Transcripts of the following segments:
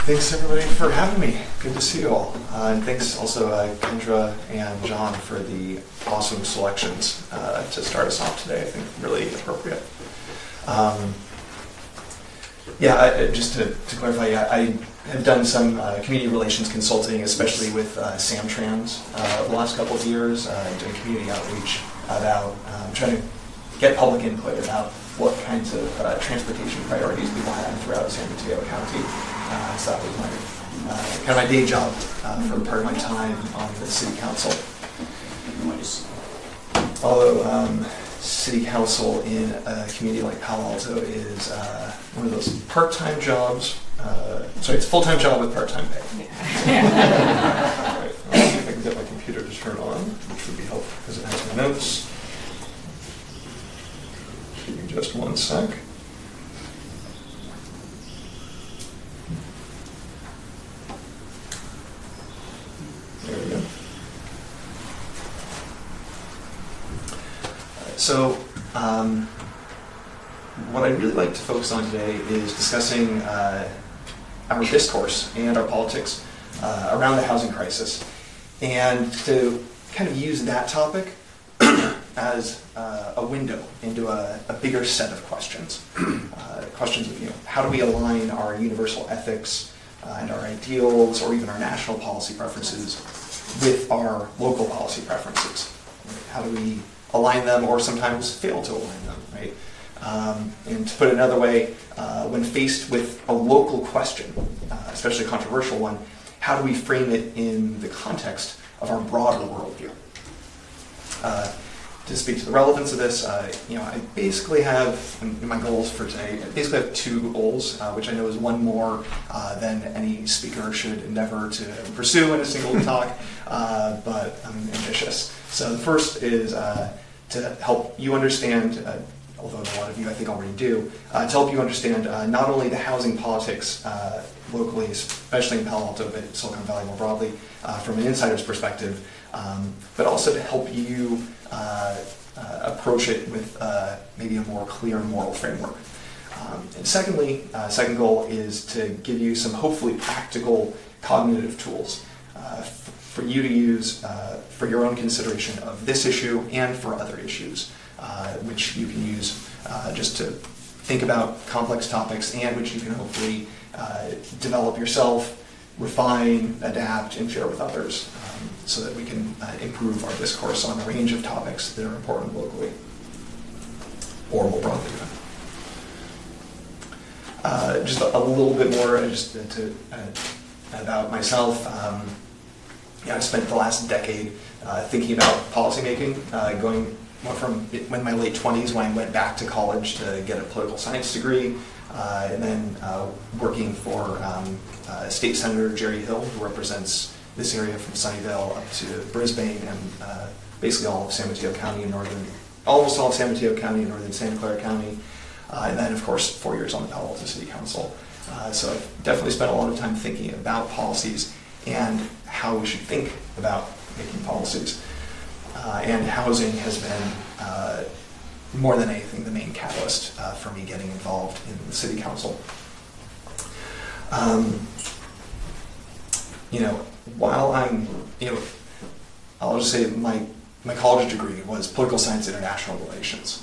Thanks everybody for having me. Good to see you all. And thanks also Kendra and John for the awesome selections to start us off today. I think really appropriate. Just to clarify, I have done some community relations consulting, especially with Samtrans over the last couple of years, doing community outreach about trying to get public input about what kinds of transportation priorities we want to have throughout San Mateo County. So that was my my day job for part of my time on the city council. Although city council in a community like Palo Alto is one of those part-time jobs. It's a full-time job with part-time pay. Right, let's see if I can get my computer to turn on, which would be helpful because it has my notes. Give me just one sec. There we go. So, what I'd really like to focus on today is discussing our discourse and our politics around the housing crisis, and to kind of use that topic as a window into a bigger set of questions. Questions of, how do we align our universal ethics and our ideals, or even our national policy preferences, with our local policy preferences? How do we align them, or sometimes fail to align them, right? And to put it another way, when faced with a local question, especially a controversial one, how do we frame it in the context of our broader worldview? To speak to the relevance of this, I basically have, in my goals for today, I basically have two goals, which I know is one more than any speaker should endeavor to pursue in a single talk, but I'm ambitious. So the first is to help you understand, although a lot of you I think already do, to help you understand not only the housing politics locally, especially in Palo Alto, but Silicon Valley more broadly, from an insider's perspective, but also to help you approach it with maybe a more clear moral framework. And secondly, second goal is to give you some hopefully practical cognitive tools for you to use for your own consideration of this issue and for other issues, which you can use just to think about complex topics, and which you can hopefully develop yourself, refine, adapt, and share with others, so that we can improve our discourse on a range of topics that are important locally, or more broadly. Just a little bit more about myself. I've spent the last decade thinking about policymaking, going from in my late 20s when I went back to college to get a political science degree, and then working for State Senator Jerry Hill, who represents this area from Sunnyvale up to Brisbane, and basically all of San Mateo County and almost all of San Mateo County and northern Santa Clara County, and then of course 4 years on the Palo Alto City Council. So I've definitely spent a lot of time thinking about policies and how we should think about making policies. And housing has been, more than anything, the main catalyst for me getting involved in the city council. While I'm, I'll just say my college degree was political science international relations,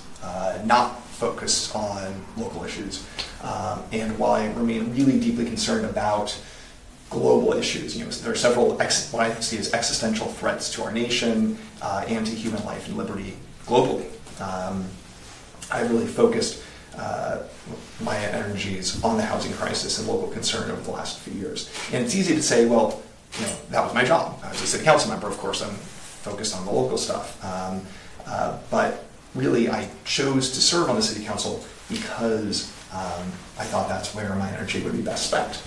not focused on local issues. And while I remain really deeply concerned about global issues, there are several what I see as existential threats to our nation and to human life and liberty globally. I really focused my energies on the housing crisis and local concern over the last few years. And it's easy to say, well, that was my job. I was a city council member, of course, I'm focused on the local stuff. But really, I chose to serve on the city council because I thought that's where my energy would be best spent.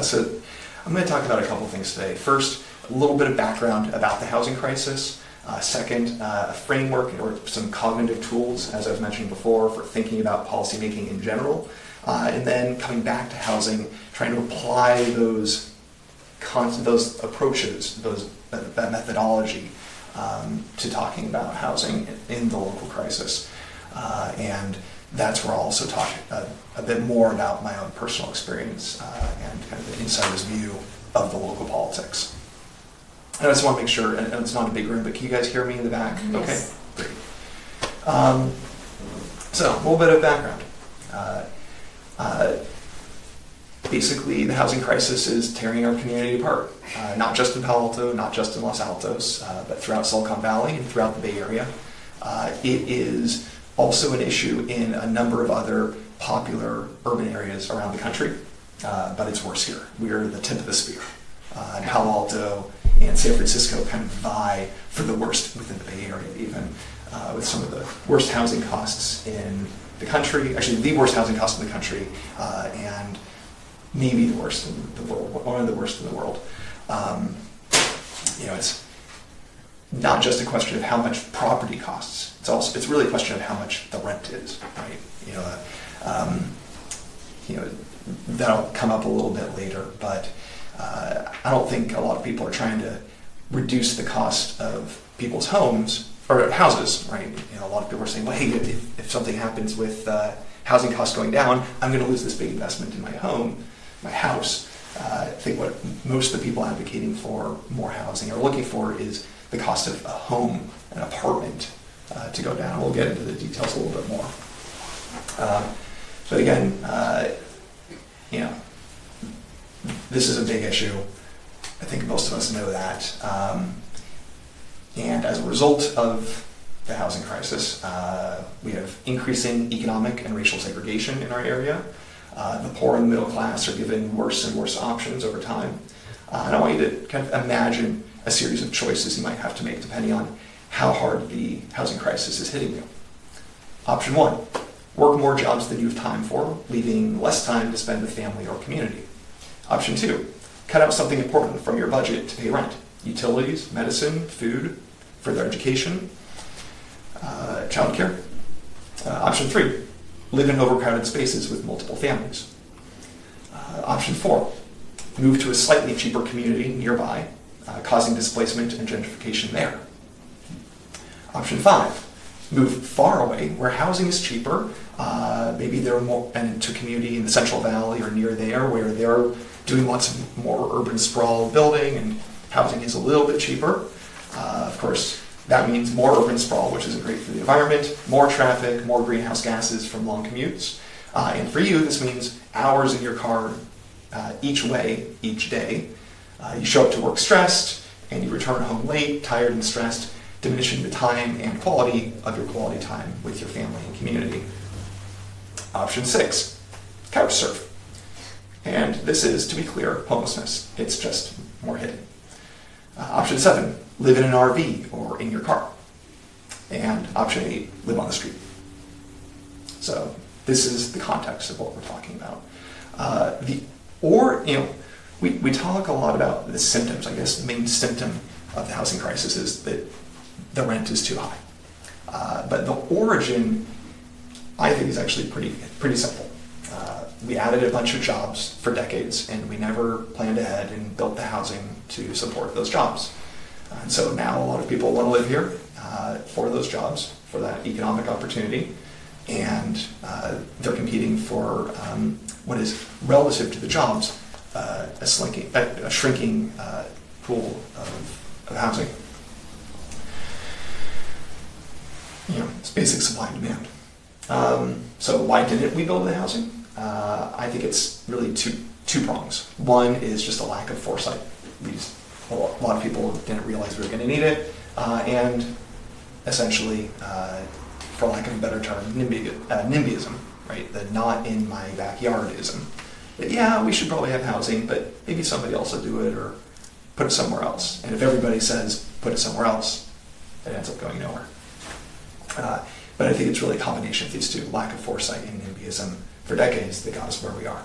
So I'm going to talk about a couple things today. First, a little bit of background about the housing crisis. Second, a framework or some cognitive tools, as I've mentioned before, for thinking about policymaking in general. And then coming back to housing, trying to apply those approaches, that methodology to talking about housing in the local crisis. And that's where I'll also talk a bit more about my own personal experience and kind of the insider's view of the local politics. And I just want to make sure, and it's not a big room, but can you guys hear me in the back? Yes. Okay, great. So, a little bit of background. Basically, the housing crisis is tearing our community apart. Not just in Palo Alto, not just in Los Altos, but throughout Silicon Valley and throughout the Bay Area. It is also an issue in a number of other popular urban areas around the country, but it's worse here. We're the tip of the spear. And Palo Alto and San Francisco kind of vie for the worst within the Bay Area, even with some of the worst housing costs in the country, actually the worst housing costs in the country, and maybe the worst in the world, one of the worst in the world. It's not just a question of how much property costs. It's really a question of how much the rent is, right? That'll come up a little bit later, but I don't think a lot of people are trying to reduce the cost of people's homes or houses, right? A lot of people are saying, well, hey, if something happens with housing costs going down, I'm going to lose this big investment in my home, my house. I think what most of the people advocating for more housing are looking for is the cost of a home, an apartment, to go down. We'll get into the details a little bit more. But again, this is a big issue. I think most of us know that. And as a result of the housing crisis, we have increasing economic and racial segregation in our area. The poor and middle class are given worse and worse options over time. And I want you to kind of imagine a series of choices you might have to make depending on how hard the housing crisis is hitting you. Option 1, work more jobs than you have time for, leaving less time to spend with family or community. Option 2, cut out something important from your budget to pay rent, utilities, medicine, food, further education, childcare. Option 3, live in overcrowded spaces with multiple families. Option 4, move to a slightly cheaper community nearby, causing displacement and gentrification there. Option 5, move far away where housing is cheaper. Maybe they're more into a community in the Central Valley or near there where they're doing lots of more urban sprawl building and housing is a little bit cheaper. Of course, that means more urban sprawl, which isn't great for the environment, more traffic, more greenhouse gases from long commutes. And for you, this means hours in your car each way, each day. You show up to work stressed, and you return home late, tired and stressed, diminishing the time and quality of your quality time with your family and community. Option 6, couch surf. And this is, to be clear, homelessness. It's just more hidden. Option 7, live in an RV or in your car. And option 8, live on the street. So this is the context of what we're talking about. We talk a lot about the symptoms. I guess the main symptom of the housing crisis is that the rent is too high. But the origin, I think, is actually pretty simple. We added a bunch of jobs for decades, and we never planned ahead and built the housing to support those jobs. And so now a lot of people want to live here for those jobs, for that economic opportunity, and they're competing for what is, relative to the jobs, a shrinking pool of housing. It's basic supply and demand. So why didn't we build the housing? I think it's really two prongs. One is just a lack of foresight. A lot of people didn't realize we were going to need it, and essentially, for lack of a better term, NIMBYism, right? The not in my backyardism. That, yeah, we should probably have housing, but maybe somebody else will do it or put it somewhere else. And if everybody says put it somewhere else, it ends up going nowhere. But I think it's really a combination of these two, lack of foresight and NIMBYism for decades that got us where we are.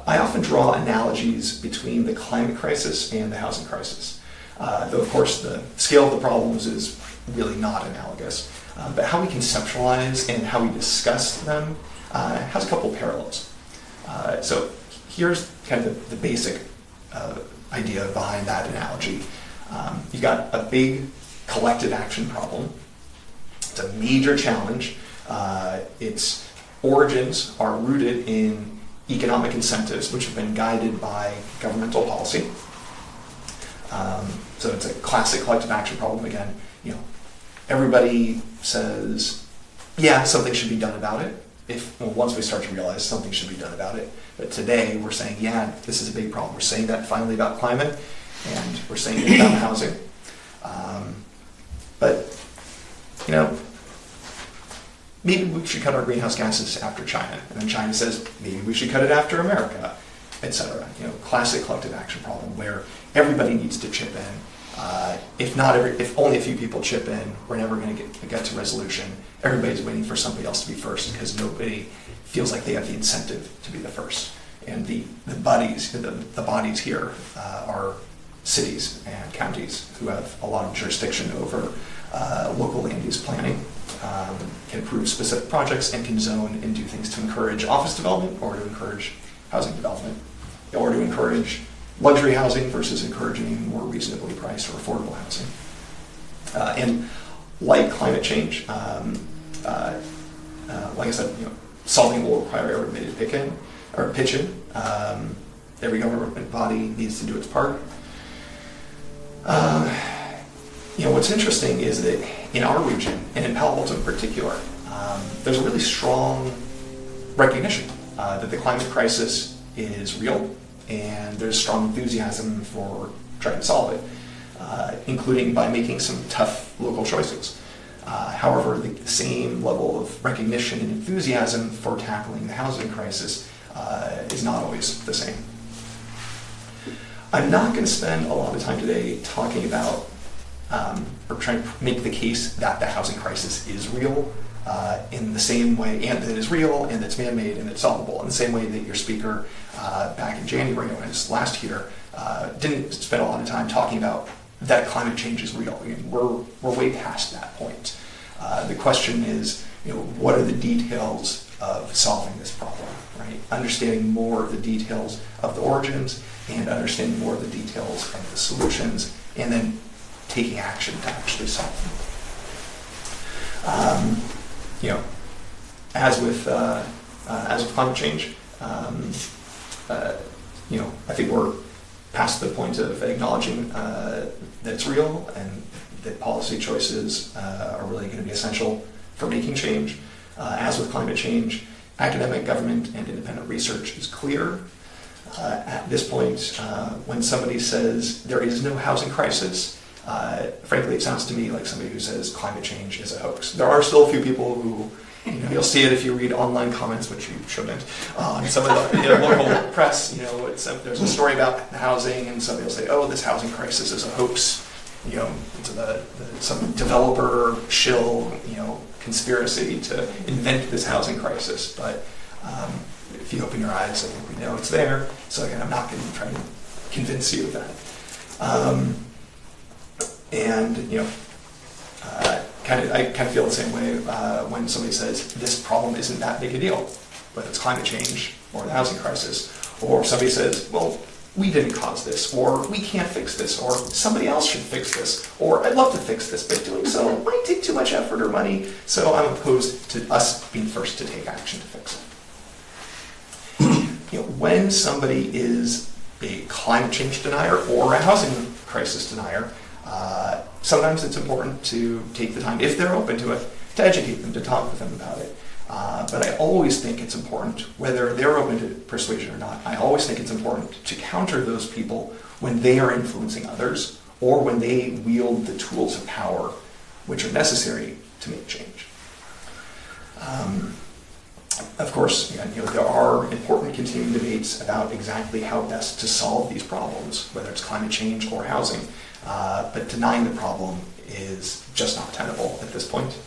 I often draw analogies between the climate crisis and the housing crisis. Though, of course, the scale of the problems is really not analogous. But how we conceptualize and how we discuss them has a couple of parallels. So here's kind of the basic idea behind that analogy. You've got a big collective action problem. It's a major challenge Its origins are rooted in economic incentives, which have been guided by governmental policy. So it's a classic collective action problem. Again, everybody says, yeah, something should be done about it. Once we start to realize something should be done about it. But today we're saying, yeah, this is a big problem. We're saying that finally about climate, and we're saying it about housing. But maybe we should cut our greenhouse gases after China, and then China says maybe we should cut it after America, etc. Classic collective action problem where everybody needs to chip in. If only a few people chip in, we're never going to get to resolution. Everybody's waiting for somebody else to be first because nobody feels like they have the incentive to be the first. And the bodies here are cities and counties who have a lot of jurisdiction over local land use planning, can approve specific projects, and can zone and do things to encourage office development or to encourage housing development or to encourage luxury housing versus encouraging more reasonably priced or affordable housing. And like climate change, like I said, solving will require everybody to pitch in. Every government body needs to do its part. What's interesting is that in our region, and in Palo Alto in particular, there's a really strong recognition that the climate crisis is real, and there's strong enthusiasm for trying to solve it, including by making some tough local choices. However, the same level of recognition and enthusiasm for tackling the housing crisis is not always the same. I'm not going to spend a lot of time today talking about or trying to make the case that the housing crisis is real in the same way, and that it is real, and that's man-made, and it's solvable, in the same way that your speaker back in January, when it was last year, didn't spend a lot of time talking about that climate change is real. We're way past that point. The question is, what are the details of solving this problem, right? Understanding more of the details of the origins and understanding more of the details of the solutions, and then taking action to actually solve them. As with climate change, I think we're past the point of acknowledging that it's real and that policy choices are really going to be essential for making change. As with climate change, academic, government, and independent research is clear. At this point, when somebody says there is no housing crisis, frankly, it sounds to me like somebody who says climate change is a hoax. There are still a few people who, you'll see it if you read online comments, which you shouldn't, on some of the local press. There's a story about housing, and somebody will say, "Oh, this housing crisis is a hoax." Some developer shill, conspiracy to invent this housing crisis. But if you open your eyes, I think we know it's there. So again, I'm not going to try to convince you of that. I kind of feel the same way when somebody says this problem isn't that big a deal, whether it's climate change or the housing crisis, or somebody says, well, we didn't cause this, or we can't fix this, or somebody else should fix this, or I'd love to fix this, but doing so might take too much effort or money, so I'm opposed to us being first to take action to fix it. When somebody is a climate change denier or a housing crisis denier, sometimes it's important to take the time, if they're open to it, to educate them, to talk with them about it. But I always think it's important, whether they're open to persuasion or not, I always think it's important to counter those people when they are influencing others or when they wield the tools of power which are necessary to make change. Of course, there are important continuing debates about exactly how best to solve these problems, whether it's climate change or housing. But denying the problem is just not tenable at this point.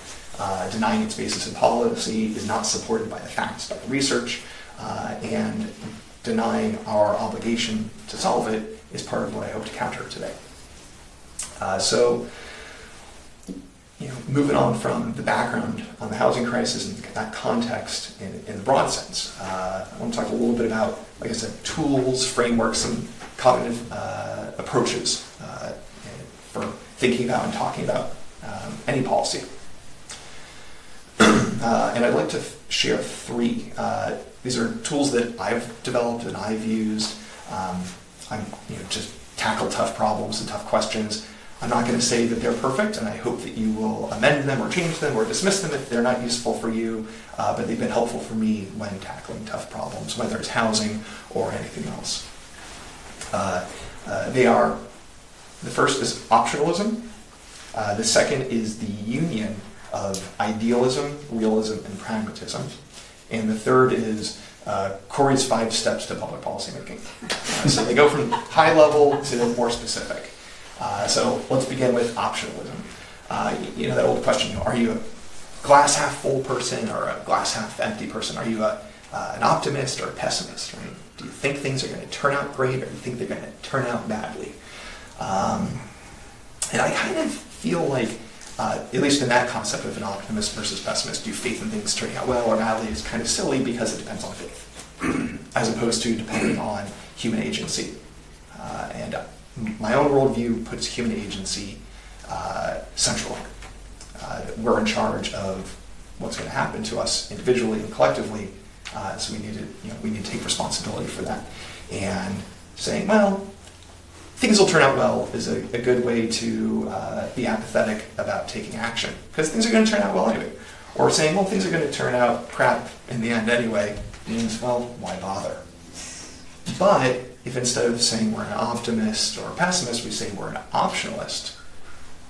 Denying its basis in policy is not supported by the facts, by the research, and denying our obligation to solve it is part of what I hope to counter today. Moving on from the background on the housing crisis and that context in the broad sense, I want to talk a little bit about, like I said, tools, frameworks, and cognitive approaches for thinking about and talking about any policy. And I'd like to share three. These are tools that I've developed and I've used. I'm just tackle tough problems and tough questions. I'm not going to say that they're perfect, and I hope that you will amend them or change them or dismiss them if they're not useful for you, but they've been helpful for me when tackling tough problems, whether it's housing or anything else. The first is optionalism. The second is the union of idealism, realism, and pragmatism. And the third is Cory's 5 steps to public policymaking. So they go from high level to more specific. So let's begin with optionalism. That old question, are you a glass half full person or a glass half empty person? Are you an optimist or a pessimist? Right? Do you think things are going to turn out great, or do you think they're going to turn out badly? And I kind of feel like, at least in that concept of an optimist versus pessimist, do faith in things turning out well or badly is kind of silly because it depends on faith, as opposed to depending on human agency. And my own worldview puts human agency central. We're in charge of what's going to happen to us individually and collectively, so we need to take responsibility for that. And saying, well, things will turn out well is a good way to be apathetic about taking action, because things are going to turn out well anyway. Or saying, well, things are going to turn out crap in the end anyway, means, well, why bother? But if instead of saying we're an optimist or a pessimist, we say we're an optionalist,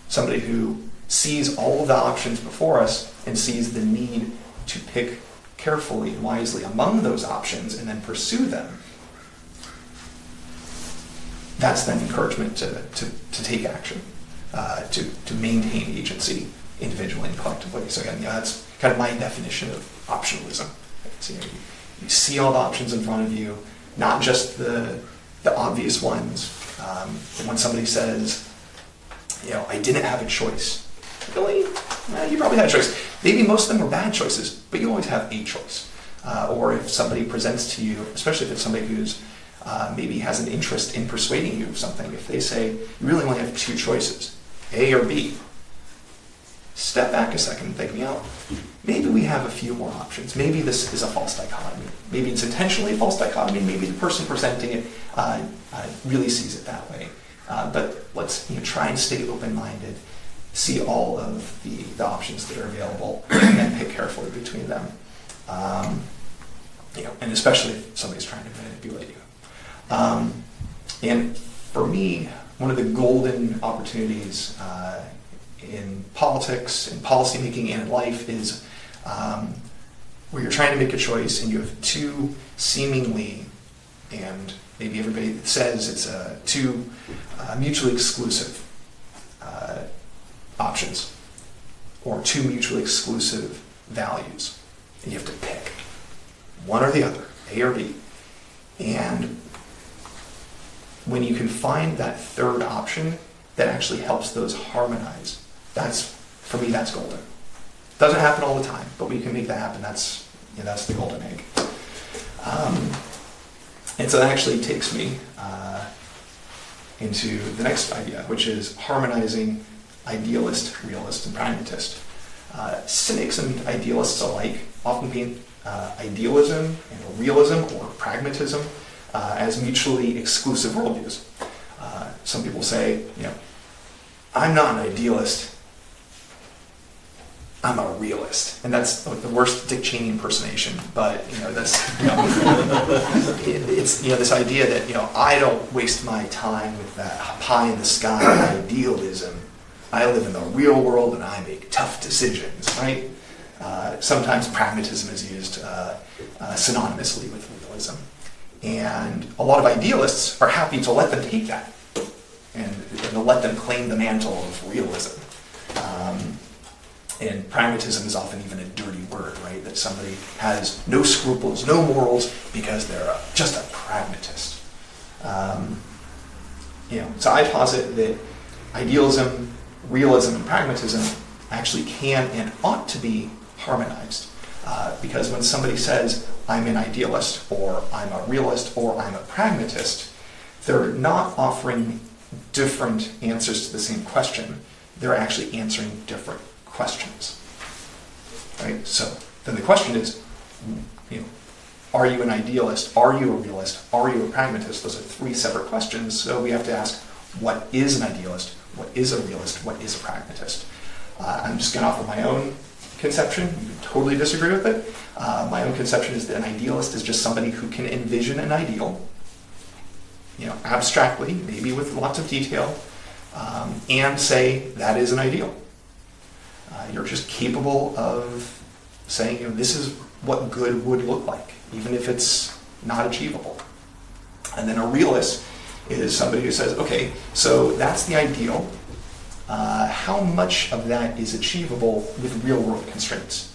somebody who sees all of the options before us and sees the need to pick carefully and wisely among those options and then pursue them, that's then encouragement to take action, to maintain agency individually and collectively. So again, that's kind of my definition of optionalism. So, you see all the options in front of you, not just the obvious ones. When somebody says, I didn't have a choice. Really? You probably had a choice. Maybe most of them were bad choices, but you always have a choice. Or if somebody presents to you, especially if it's somebody who's maybe has an interest in persuading you of something, if they say, you really only have 2 choices, A or B, step back a second and think, maybe we have a few more options. Maybe this is a false dichotomy. Maybe it's intentionally a false dichotomy. Maybe the person presenting it really sees it that way. But let's try and stay open-minded, see all of the options that are available, and then pick carefully between them. And especially if somebody's trying to manipulate you. And for me, one of the golden opportunities in politics, in policymaking, and in life is where you're trying to make a choice and you have 2 seemingly, and maybe everybody says it's 2 mutually exclusive options, or 2 mutually exclusive values, and you have to pick one or the other, A or B. And when you can find that third option that actually helps those harmonize, for me, that's golden. Doesn't happen all the time, but when you can make that happen, that's the golden egg. And so that actually takes me into the next idea, which is harmonizing idealist, realist, and pragmatist. Cynics and idealists alike often paint idealism and realism or pragmatism as mutually exclusive worldviews. Some people say, I'm not an idealist, I'm a realist. And that's like the worst Dick Cheney impersonation, but that's it's this idea that I don't waste my time with that pie in the sky idealism. I live in the real world and I make tough decisions, right? Sometimes pragmatism is used synonymously with realism. And a lot of idealists are happy to let them take that and to let them claim the mantle of realism. And pragmatism is often even a dirty word, right? That somebody has no scruples, no morals, because they're just a pragmatist. So I posit that idealism, realism, and pragmatism actually can and ought to be harmonized. Because when somebody says, I'm an idealist, or I'm a realist, or I'm a pragmatist, they're not offering different answers to the same question. They're actually answering different questions. right? So then the question is, are you an idealist? Are you a realist? Are you a pragmatist? Those are three separate questions. So we have to ask, what is an idealist? What is a realist? What is a pragmatist? I'm just going to offer my own conception. You totally disagree with it. My own conception is that an idealist is just somebody who can envision an ideal, abstractly, maybe with lots of detail, and say that is an ideal. You're just capable of saying, this is what good would look like, even if it's not achievable. And then a realist is somebody who says, okay, so that's the ideal. How much of that is achievable with real-world constraints?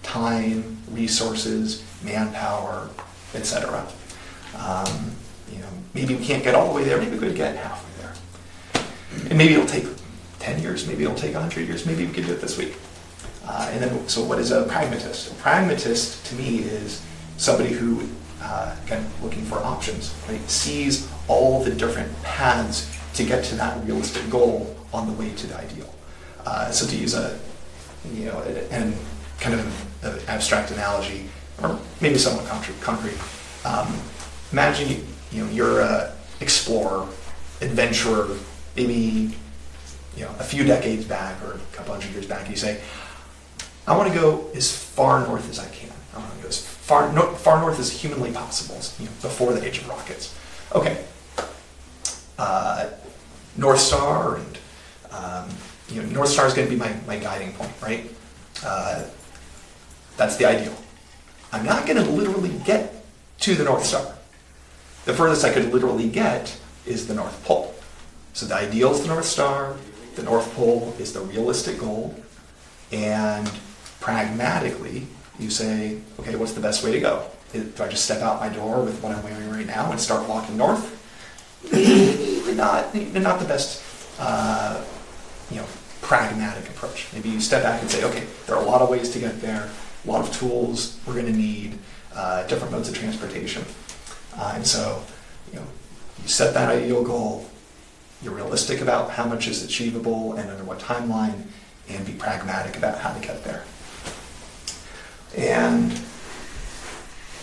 Time, resources, manpower, etc. Maybe we can't get all the way there, maybe we could get halfway there. And maybe it'll take 10 years, maybe it'll take 100 years, maybe we could do it this week. So what is a pragmatist? A pragmatist, to me, is somebody who, again, looking for options, right? Sees all the different paths to get to that realistic goal on the way to the ideal. So to use and kind of an abstract analogy, or maybe somewhat concrete, imagine you're an explorer, adventurer, maybe a few decades back or a couple hundred years back. You say, I want to go as far north as I can. I want to go as far north as humanly possible, before the age of rockets. Okay. North Star, and North Star is going to be my guiding point, right? That's the ideal. I'm not going to literally get to the North Star. The furthest I could literally get is the North Pole. So the ideal is the North Star, the North Pole is the realistic goal, and pragmatically you say, okay, what's the best way to go? Do I just step out my door with what I'm wearing right now and start walking north? Maybe not the best pragmatic approach. Maybe you step back and say, okay, there are a lot of ways to get there, a lot of tools we're going to need, different modes of transportation. And so, you set that ideal goal, you're realistic about how much is achievable and under what timeline, and be pragmatic about how to get there. And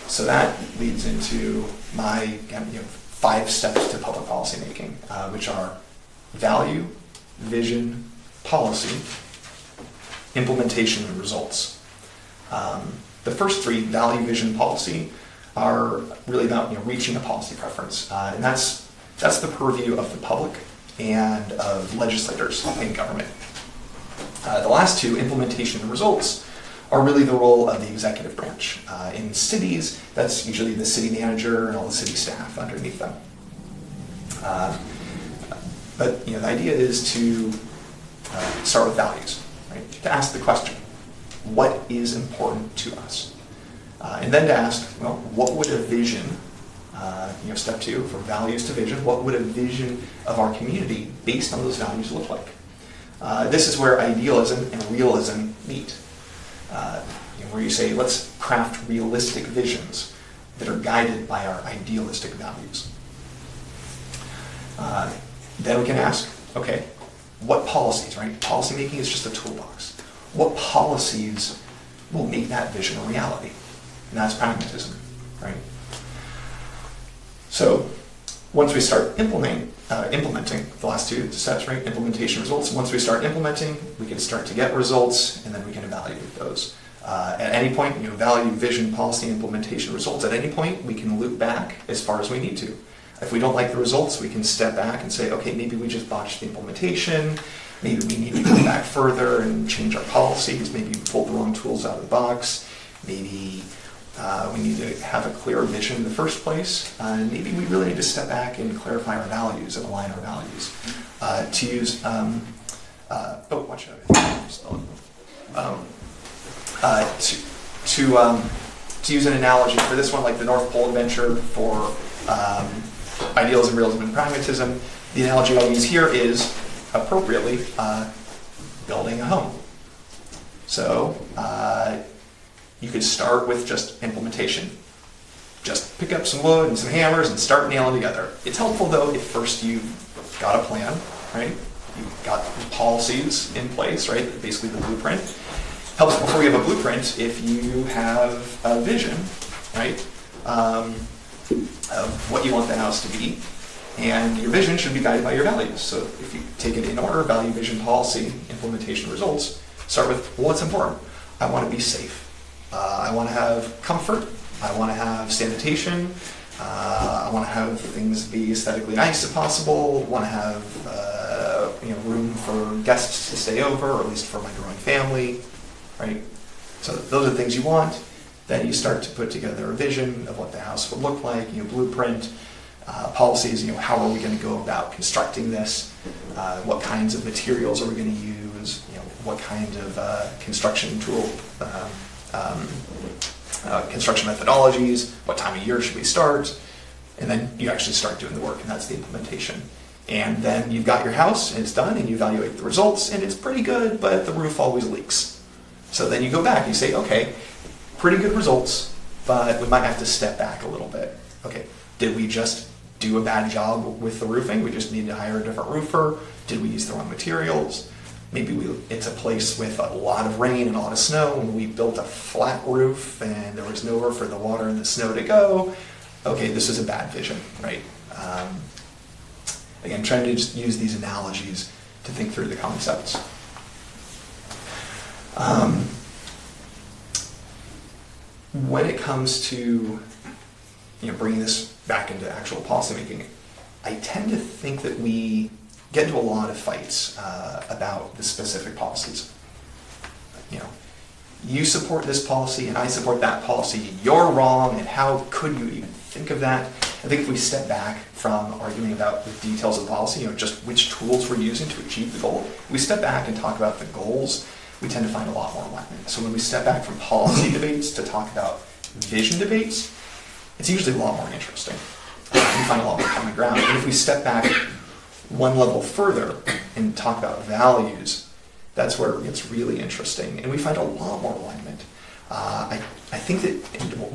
so that leads into my 5 steps to public policy making, which are value, vision, policy, implementation, and results. The first 3, value, vision, policy, are really about reaching a policy preference, and that's the purview of the public and of legislators in government. The last 2, implementation and results, are really the role of the executive branch. In cities, that's usually the city manager and all the city staff underneath them. But the idea is to start with values, right? To ask the question, what is important to us? And then to ask, well, what would a vision, step 2, from values to vision, what would a vision of our community based on those values look like? This is where idealism and realism meet. Where you say, let's craft realistic visions that are guided by our idealistic values. Then we can ask, okay, what policies, right? Policy making is just a toolbox. What policies will make that vision a reality? And that's pragmatism, right? So once we start implementing the last 2 steps, right? Implementation, results. Once we start implementing, we can start to get results, and then we can evaluate those. At any point, value, vision, policy, implementation, results. At any point, we can loop back as far as we need to. If we don't like the results, we can step back and say, okay, maybe we just botched the implementation. Maybe we need to go back further and change our policies. Maybe we pulled the wrong tools out of the box. Maybe we need to have a clear vision in the first place. And maybe we really need to step back and clarify our values and align our values. To use, watch out. To use an analogy for this one, like the North Pole adventure for idealism, realism, and pragmatism, the analogy I'll use here is, appropriately, building a home. So you could start with just implementation. Just pick up some wood and some hammers and start nailing together. It's helpful, though, if first you've got a plan, right? You've got policies in place, right? Basically the blueprint. helps before you have a blueprint if you have a vision, right, of what you want the house to be. And your vision should be guided by your values. So if you take it in order, value, vision, policy, implementation, results, start with what's important. I want to be safe. I want to have comfort. I want to have sanitation. I want to have things be aesthetically nice if possible. I want to have room for guests to stay over, or at least for my growing family, right? So those are the things you want. Then you start to put together a vision of what the house would look like, blueprint, policies, how are we going to go about constructing this? What kinds of materials are we going to use? What kind of construction tool, construction methodologies? What time of year should we start? And then you actually start doing the work, and that's the implementation. And then you've got your house, and it's done, and you evaluate the results, and it's pretty good, but the roof always leaks. So then you go back, and you say, okay, pretty good results, but we might have to step back a little bit. Okay, did we just do a bad job with the roofing? We just need to hire a different roofer? Did we use the wrong materials? Maybe it's a place with a lot of rain and a lot of snow, and we built a flat roof, and there was nowhere for the water and the snow to go. Okay, this is a bad vision, right? Again, trying to just use these analogies to think through the concepts. When it comes to bringing this back into actual policymaking, I tend to think that we get into a lot of fights about the specific policies. You support this policy and I support that policy. You're wrong, and how could you even think of that? I think if we step back from arguing about the details of the policy, just which tools we're using to achieve the goal, we step back and talk about the goals, we tend to find a lot more alignment. So when we step back from policy debates to talk about vision debates, it's usually a lot more interesting. We find a lot more common ground. And if we step back one level further and talk about values, that's where it gets really interesting. And we find a lot more alignment. I think that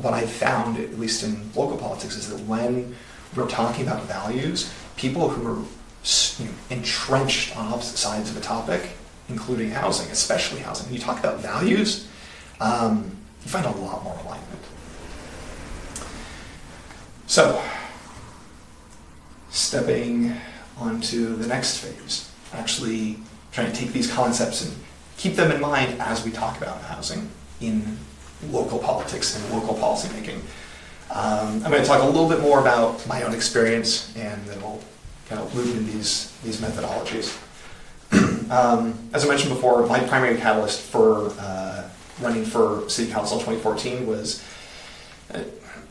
what I've found, at least in local politics, is that when we're talking about values, people who are entrenched on opposite sides of a topic, including housing, especially housing, when you talk about values, you find a lot more alignment. So, stepping onto the next phase, actually trying to take these concepts and keep them in mind as we talk about housing in local politics and local policymaking. I'm going to talk a little bit more about my own experience, and then we'll kind of loop in these methodologies. As I mentioned before, my primary catalyst for running for City Council in 2014 was,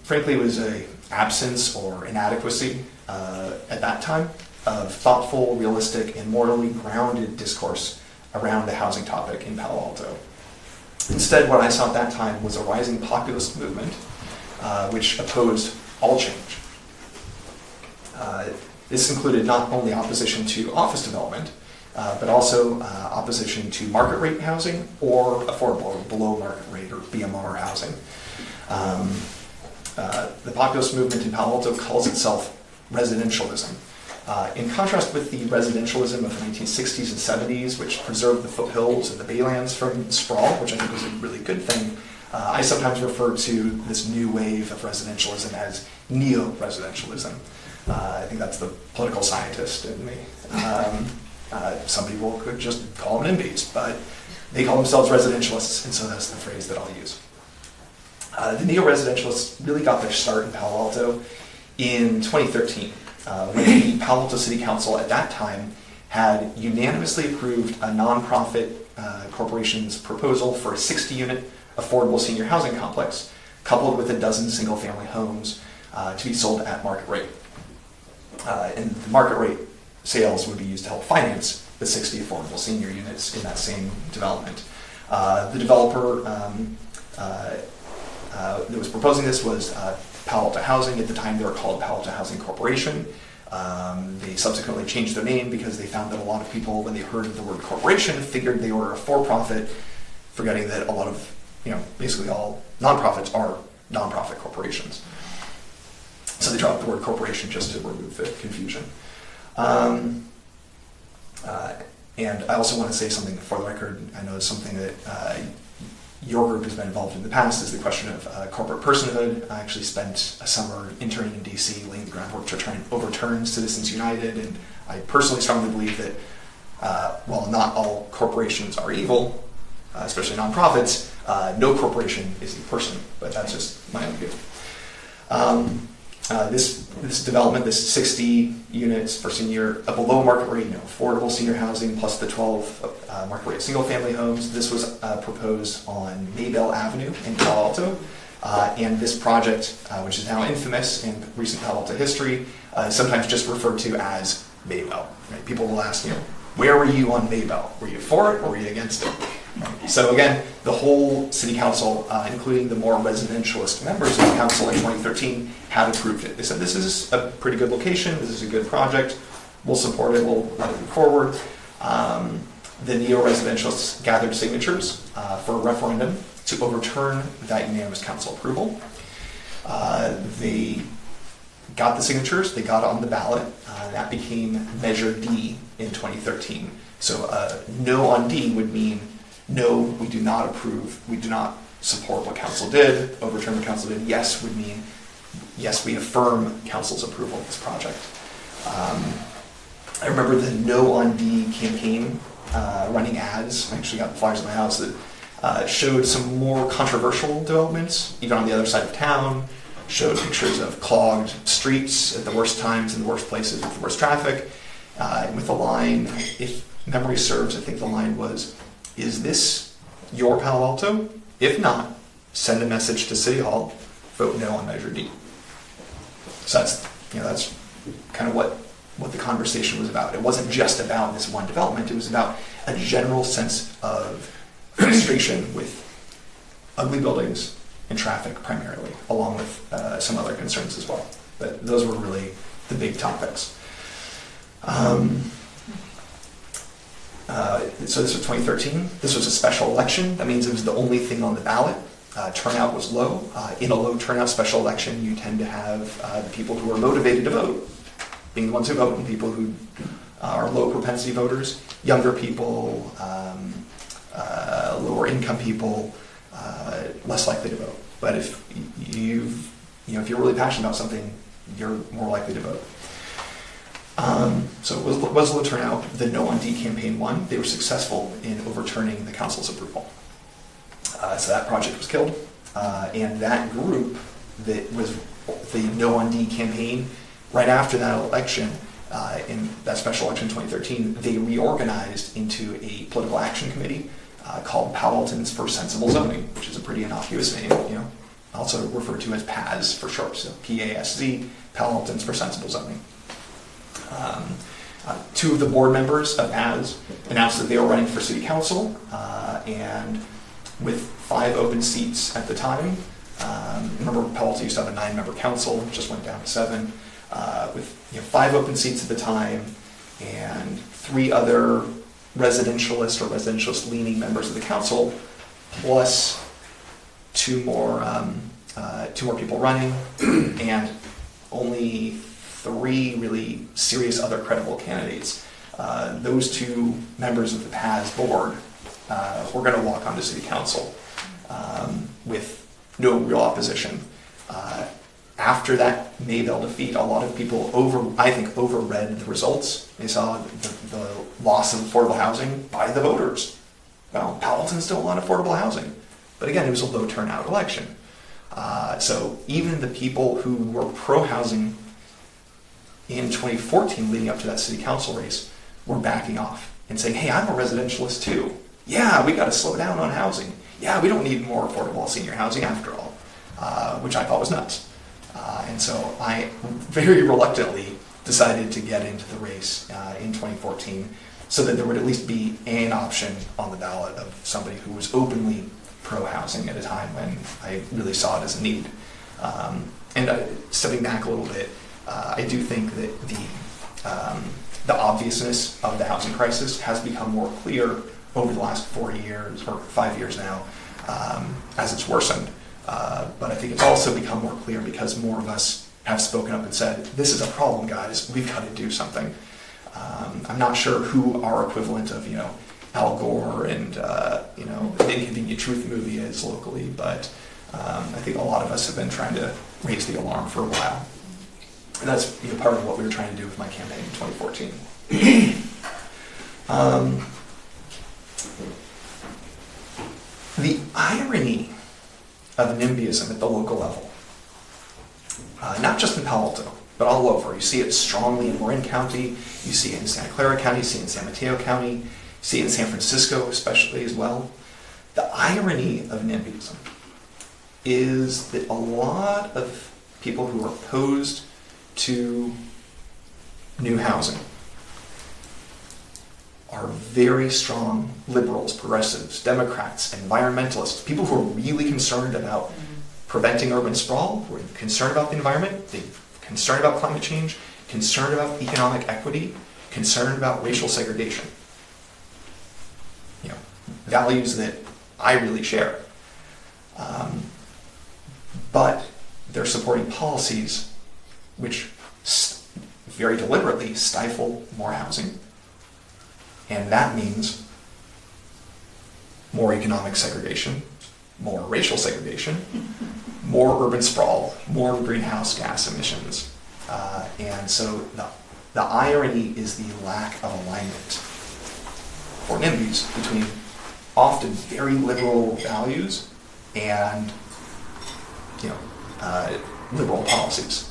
frankly, was an absence or inadequacy at that time of thoughtful, realistic, and morally grounded discourse around the housing topic in Palo Alto. Instead, what I saw at that time was a rising populist movement which opposed all change. This included not only opposition to office development, but also opposition to market rate housing or affordable or below market rate or BMR housing. The populist movement in Palo Alto calls itself residentialism. In contrast with the residentialism of the 1960s and 70s, which preserved the foothills and the baylands from sprawl, which I think was a really good thing, I sometimes refer to this new wave of residentialism as neo-residentialism. I think that's the political scientist in me. Some people could just call them NIMBYs, but they call themselves residentialists, and so that's the phrase that I'll use. The neo-residentialists really got their start in Palo Alto in 2013, when the Palo Alto City Council at that time had unanimously approved a nonprofit corporation's proposal for a 60-unit affordable senior housing complex, coupled with a dozen single-family homes to be sold at market rate. And the market rate sales would be used to help finance the 60 affordable senior units in that same development. The developer that was proposing this was Palo Alto Housing. At the time, they were called Palo Alto Housing Corporation. They subsequently changed their name because they found that a lot of people, when they heard the word corporation, figured they were a for-profit, forgetting that a lot of, basically all nonprofits are nonprofit corporations. So they dropped the word corporation just to remove the confusion. And I also want to say something for the record. I know it's something that your group has been involved in the past is the question of corporate personhood. I actually spent a summer interning in DC, laying the groundwork to try and overturn Citizens United, and I personally strongly believe that while not all corporations are evil, especially nonprofits, no corporation is a person, but that's just my own view. This development, this 60 units for senior, a below market rate, affordable senior housing, plus the 12 market rate single family homes. This was proposed on Maybell Avenue in Palo Alto. And this project, which is now infamous in recent Palo Alto history, is sometimes just referred to as Maybell. Right? People will ask, where were you on Maybell? Were you for it or were you against it? So again, the whole city council, including the more residentialist members of the council in 2013, have approved it. They said, this is a pretty good location, this is a good project, we'll support it, we'll let it move forward. The neo-residentialists gathered signatures for a referendum to overturn that unanimous council approval. They got the signatures, they got it on the ballot, that became Measure D in 2013. So no on D would mean, no, we do not approve, we do not support what council did. Overturn what council did, yes, would mean, yes, we affirm council's approval of this project. I remember the No on D campaign running ads. I actually got the flyers in my house that showed some more controversial developments, even on the other side of town, showed pictures of clogged streets at the worst times and the worst places with the worst traffic, with the line, if memory serves, I think the line was, is this your Palo Alto? If not, send a message to City Hall, vote no on Measure D. So that's kind of what the conversation was about. It wasn't just about this one development, it was about a general sense of frustration with ugly buildings and traffic primarily, along with some other concerns as well. But those were really the big topics. So this was 2013. This was a special election. That means it was the only thing on the ballot. Turnout was low. In a low turnout special election, you tend to have the people who are motivated to vote being the ones who vote, and people who are low propensity voters, younger people, lower income people, less likely to vote. But if if you're really passionate about something, you're more likely to vote. So it was low turnout. The No on D campaign won. They were successful in overturning the council's approval. So that project was killed. And that group that was the No on D campaign, right after that election, in that special election in 2013, they reorganized into a political action committee called Palo Altans for Sensible Zoning, which is a pretty innocuous name, also referred to as PAZ for short, so PASZ, Palo Altans for Sensible Zoning. Two of the board members of PAZ announced that they were running for city council, and with 5 open seats at the time, remember Palo Alto used to have a 9-member council, just went down to 7, with 5 open seats at the time, and 3 other residentialist or residentialist leaning members of the council, plus 2 more people running, and only 3 really serious other credible candidates. Those 2 members of the PAZ board were going to walk onto city council with no real opposition. After that Maybell defeat, a lot of people overread the results. They saw the loss of affordable housing by the voters. Well, Palo Alto still a lot of affordable housing, but again, it was a low turnout election. So even the people who were pro-housing in 2014 leading up to that city council race were backing off and saying, hey, I'm a residentialist too. Yeah, we got to slow down on housing. Yeah, we don't need more affordable senior housing after all, which I thought was nuts. And so I very reluctantly decided to get into the race in 2014 so that there would at least be an option on the ballot of somebody who was openly pro-housing at a time when I really saw it as a need. Stepping back a little bit, I do think that the obviousness of the housing crisis has become more clear over the last 4 years, or 5 years now, as it's worsened. But I think it's also become more clear because more of us have spoken up and said, this is a problem, guys, we've got to do something. I'm not sure who our equivalent of, Al Gore and an Inconvenient Truth movie is locally, but I think a lot of us have been trying to raise the alarm for a while. And that's part of what we were trying to do with my campaign in 2014. The irony of NIMBYism at the local level, not just in Palo Alto, but all over. You see it strongly in Marin County, you see it in Santa Clara County, you see it in San Mateo County, you see it in San Francisco especially as well. The irony of NIMBYism is that a lot of people who are opposed to new housing are very strong liberals, progressives, Democrats, environmentalists, people who are really concerned about preventing urban sprawl, who are concerned about the environment, they're concerned about climate change, concerned about economic equity, concerned about racial segregation. Values that I really share. But they're supporting policies which very deliberately stifle more housing. And that means more economic segregation, more racial segregation, more urban sprawl, more greenhouse gas emissions. And so the irony is the lack of alignment for NIMBYs between often very liberal values and liberal policies.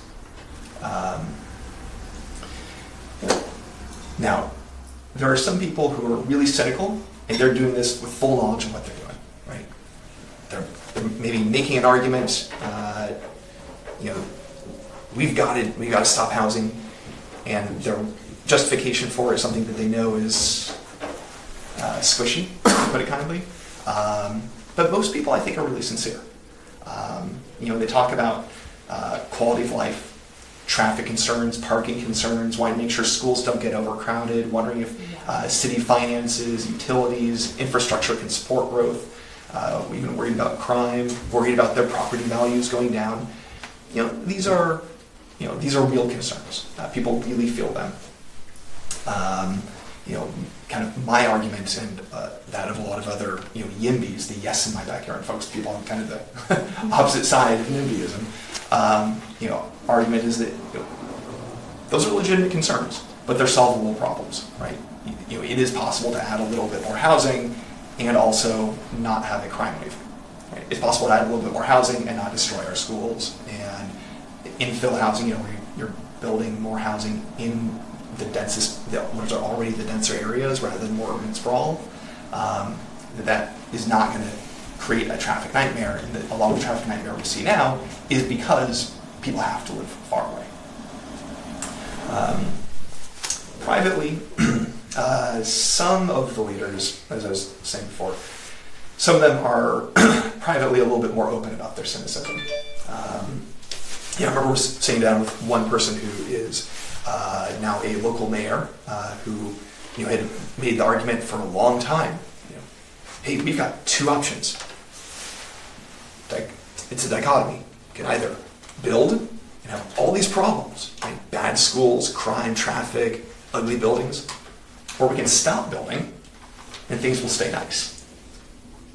Now, there are some people who are really cynical, and they're doing this with full knowledge of what they're doing, right? They're maybe making an argument, we've got to stop housing, and their justification for it is something that they know is squishy, to put it kindly. But most people, I think, are really sincere. They talk about quality of life, traffic concerns, parking concerns, wanting to make sure schools don't get overcrowded, wondering if city finances, utilities, infrastructure can support growth, even worried about crime, worried about their property values going down. These are real concerns. People really feel them. Kind of my argument and that of a lot of other, YIMBYs, the yes in my backyard folks, people on kind of the opposite side of NIMBYism, argument is that those are legitimate concerns, but they're solvable problems, right? It is possible to add a little bit more housing and also not have a crime wave. Right? It's possible to add a little bit more housing and not destroy our schools, and infill housing, where you're building more housing in the densest, what are already the denser areas rather than more urban sprawl. That is not going to create a traffic nightmare, and a lot of the traffic nightmare we see now is because people have to live far away. Privately, some of the leaders, as I was saying before, some of them are privately a little bit more open about their cynicism. I remember sitting down with one person who is now a local mayor who had made the argument for a long time. Hey, we've got two options. It's a dichotomy. You can either build and have all these problems, right? Bad schools, crime, traffic, ugly buildings, or we can stop building and things will stay nice.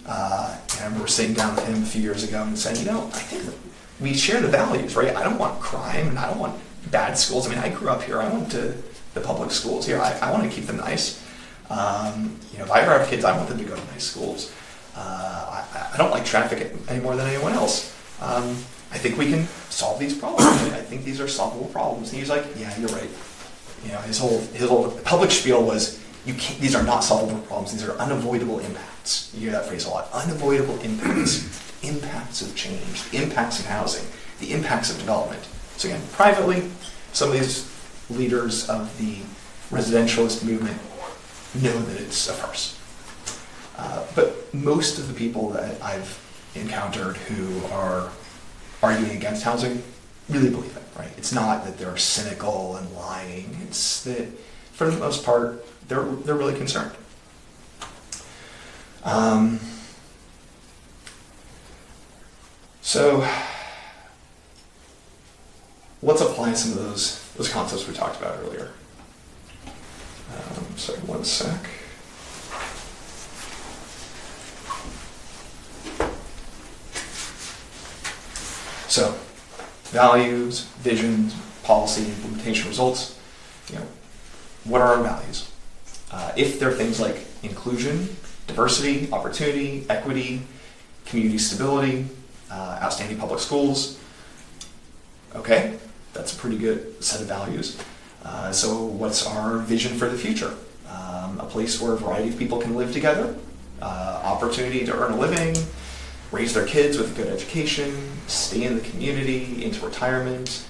And I remember sitting down with him a few years ago and saying, I think that we share the values, right? I don't want crime and I don't want bad schools. I grew up here. I went to the public schools here. I want to keep them nice. If I ever have kids, I want them to go to nice schools. I don't like traffic any more than anyone else. I think we can solve these problems. I think these are solvable problems. And he's like, yeah, you're right. His whole public spiel was, these are not solvable problems. These are unavoidable impacts. You hear that phrase a lot. Unavoidable impacts. Impacts of change. Impacts of housing. The impacts of development. So again, privately, some of these leaders of the residentialist movement know that it's a farce. But most of the people that I've encountered who are arguing against housing really believe it, right? It's not that they're cynical and lying. It's that, for the most part, they're really concerned. So let's apply some of those concepts we talked about earlier. Sorry, one sec. So, values, visions, policy, implementation results. What are our values? If they're things like inclusion, diversity, opportunity, equity, community stability, outstanding public schools, okay, that's a pretty good set of values. So what's our vision for the future? A place where a variety of people can live together, opportunity to earn a living, raise their kids with a good education, stay in the community into retirement.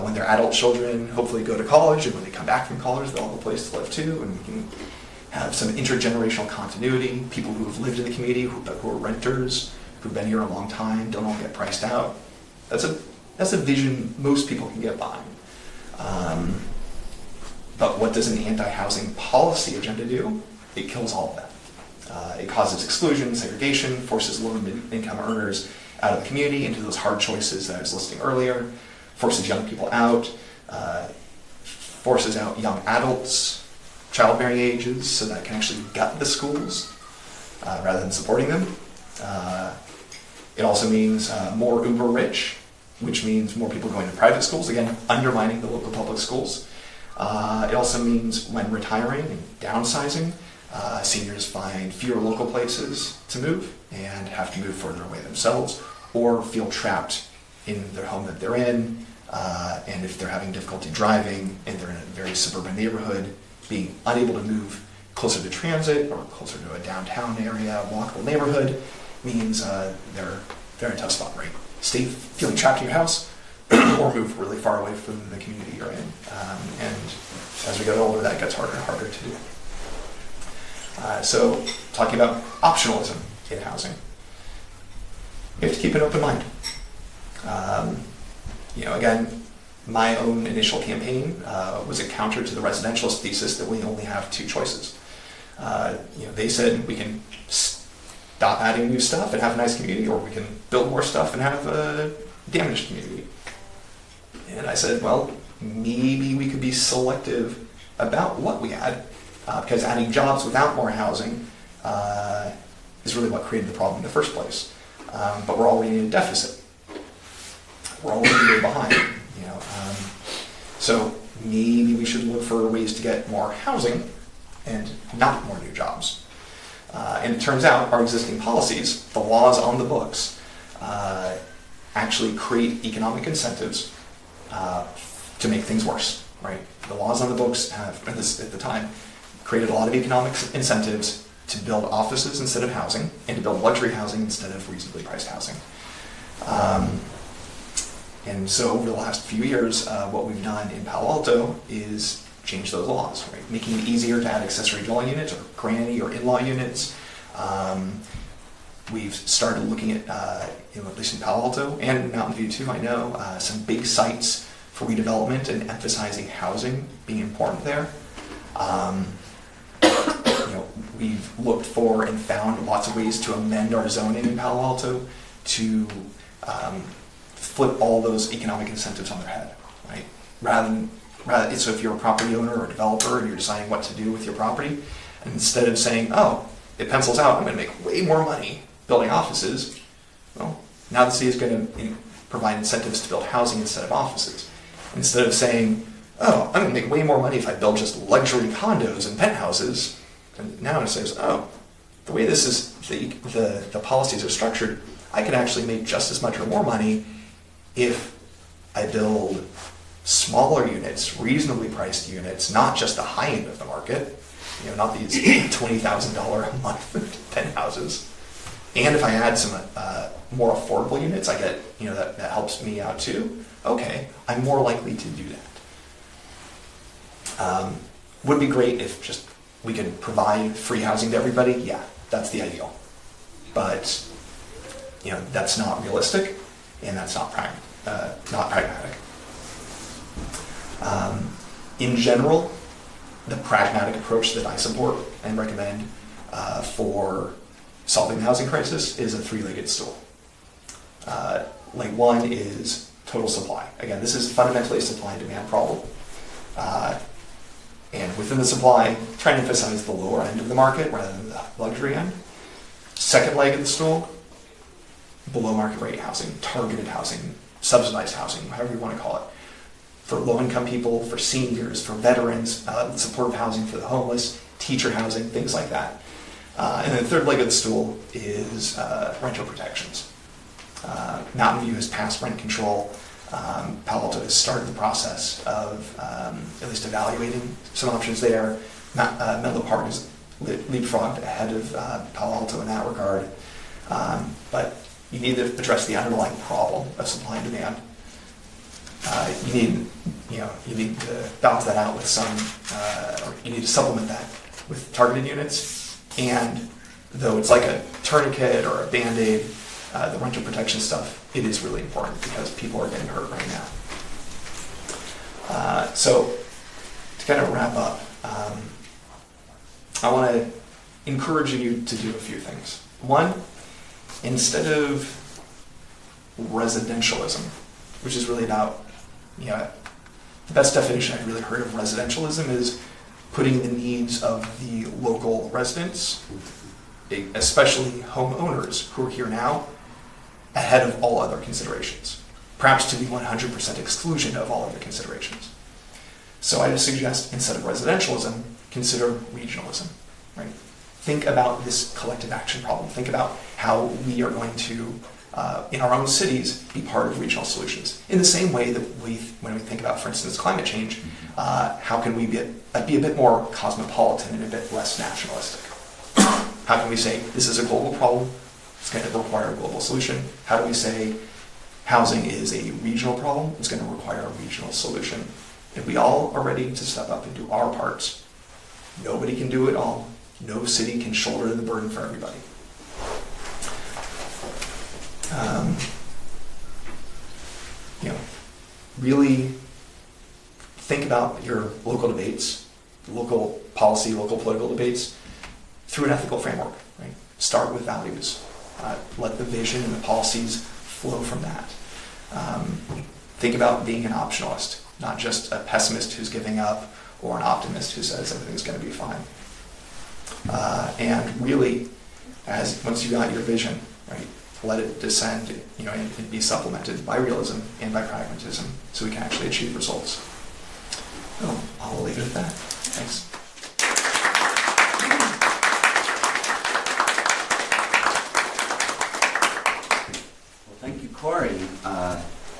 When they're adult children, hopefully go to college, and when they come back from college, they'll have a place to live too, and we can have some intergenerational continuity, people who have lived in the community, who are renters, who've been here a long time, don't all get priced out. That's a vision most people can get behind. But what does an anti-housing policy agenda do? It kills all of that. It causes exclusion, segregation, forces low and income earners out of the community into those hard choices that I was listing earlier, forces young people out, forces out young adults, childbearing ages, so that can actually gut the schools rather than supporting them. It also means more uber rich, which means more people going to private schools, again, undermining the local public schools. It also means when retiring and downsizing, seniors find fewer local places to move and have to move further away themselves, or feel trapped in their home that they're in, and if they're having difficulty driving and they're in a very suburban neighborhood, being unable to move closer to transit or closer to a downtown area, walkable neighborhood, means they're in a tough spot, right? Stay feeling trapped in your house or move really far away from the community you're in. And as we get older, that gets harder and harder to do. So talking about optionalism in housing, you have to keep an open mind. Again, my own initial campaign was a counter to the residentialist thesis that we only have two choices. They said we can stop adding new stuff and have a nice community, or we can build more stuff and have a damaged community. And I said, well, maybe we could be selective about what we add, because adding jobs without more housing is really what created the problem in the first place. But we're already in a deficit. We're already way behind. So maybe we should look for ways to get more housing and not more new jobs. And it turns out our existing policies, the laws on the books, actually create economic incentives to make things worse, right? The laws on the books have, at the time, created a lot of economic incentives to build offices instead of housing, and to build luxury housing instead of reasonably priced housing. And so over the last few years, what we've done in Palo Alto is change those laws, right? Making it easier to add accessory dwelling units or granny or in-law units. We've started looking at, at least in Palo Alto and in Mountain View too, I know, some big sites for redevelopment and emphasizing housing being important there. We've looked for and found lots of ways to amend our zoning in Palo Alto to flip all those economic incentives on their head, right? So if you're a property owner or a developer and you're deciding what to do with your property, and instead of saying, oh, it pencils out, I'm going to make way more money building offices, well, now the city is going to provide incentives to build housing instead of offices. Instead of saying, oh, I'm going to make way more money if I build just luxury condos and penthouses, and now it says, oh, the way this is, the policies are structured, I can actually make just as much or more money if I build smaller units, reasonably priced units, not just the high end of the market, not these $20,000 a month penthouses. And if I add some more affordable units, I get, that helps me out too. Okay, I'm more likely to do that. Would be great if just we could provide free housing to everybody. Yeah, that's the ideal. But, that's not realistic, and that's not pragmatic. In general, the pragmatic approach that I support and recommend for solving the housing crisis is a three-legged stool. Leg one is total supply. Again, this is fundamentally a supply and demand problem. And within the supply, try and emphasize the lower end of the market rather than the luxury end. Second leg of the stool, below market rate housing, targeted housing subsidized housing, however you want to call it, for low-income people, for seniors, for veterans, supportive housing for the homeless, teacher housing, things like that. And then the third leg of the stool is rental protections. Mountain View has passed rent control. Palo Alto has started the process of at least evaluating some options there. Menlo Park has leapfrogged ahead of Palo Alto in that regard. But you need to address the underlying problem of supply and demand. You need to balance that out with some, or you need to supplement that with targeted units. And though it's like a tourniquet or a Band-Aid, the rental protection stuff, it is really important because people are getting hurt right now. So to kind of wrap up, I want to encourage you to do a few things. One, instead of residentialism, which is really about, the best definition I've really heard of residentialism is putting the needs of the local residents, especially homeowners who are here now, ahead of all other considerations, perhaps to the 100% exclusion of all other considerations. So I would suggest, instead of residentialism, consider regionalism, right? Think about this collective action problem. Think about how we are going to, in our own cities, be part of regional solutions. In the same way that when we think about, for instance, climate change, how can we be a bit more cosmopolitan and a bit less nationalistic? How can we say, this is a global problem, it's going to require a global solution? How do we say housing is a regional problem, it's going to require a regional solution? If we all are ready to step up and do our parts, nobody can do it all. No city can shoulder the burden for everybody. Really think about your local debates, local policy, local political debates through an ethical framework. Right? Start with values. Let the vision and the policies flow from that. Think about being an optionalist, not just a pessimist who's giving up or an optimist who says everything's going to be fine. And really, once you got your vision, right, let it descend, and be supplemented by realism and by pragmatism, so we can actually achieve results. So I'll leave it at that. Thanks. Well, thank you, Cory.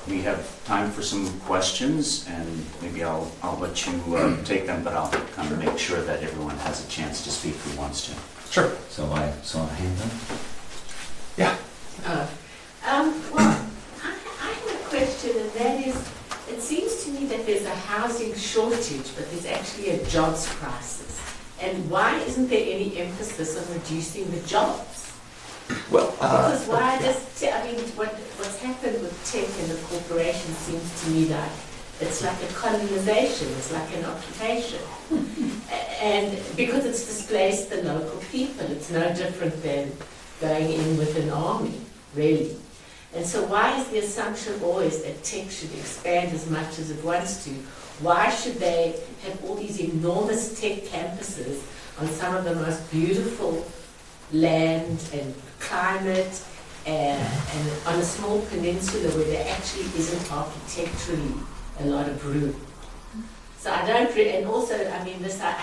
We have time for some questions, and maybe I'll let you take them, but I'll kind of make sure that everyone has a chance to speak who wants to. Sure. So I hand them. Yeah. Well, I have a question, and that is, it seems to me that there's a housing shortage, but there's actually a jobs crisis. And why isn't there any emphasis on reducing the jobs? Well, because why does, what's happened with tech and the corporation seems to me like it's like a colonization, it's like an occupation. And because it's displaced the local people, it's no different than going in with an army, really. And so why is the assumption always that tech should expand as much as it wants to? Why should they have all these enormous tech campuses on some of the most beautiful land and climate and on a small peninsula where there actually isn't architecturally a lot of room? So I don't really, and also, I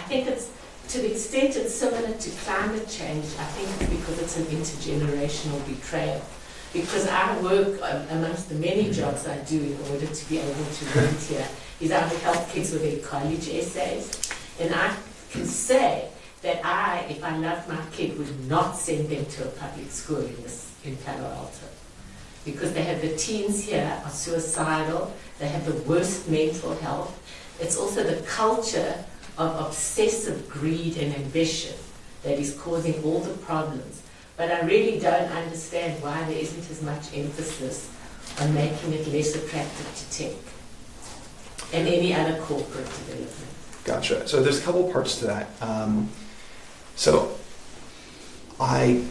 think it's, to the extent it's similar to climate change, I think it's because it's an intergenerational betrayal. Because I work, amongst the many jobs I do in order to be able to rent here, is I would help kids with their college essays. And I can say that if I loved my kid, would not send them to a public school in Palo Alto. Because they have the teens here are suicidal, they have the worst mental health. It's also the culture of obsessive greed and ambition that is causing all the problems. But I really don't understand why there isn't as much emphasis on making it less attractive to tech and any other corporate development. Gotcha. So there's a couple parts to that. So I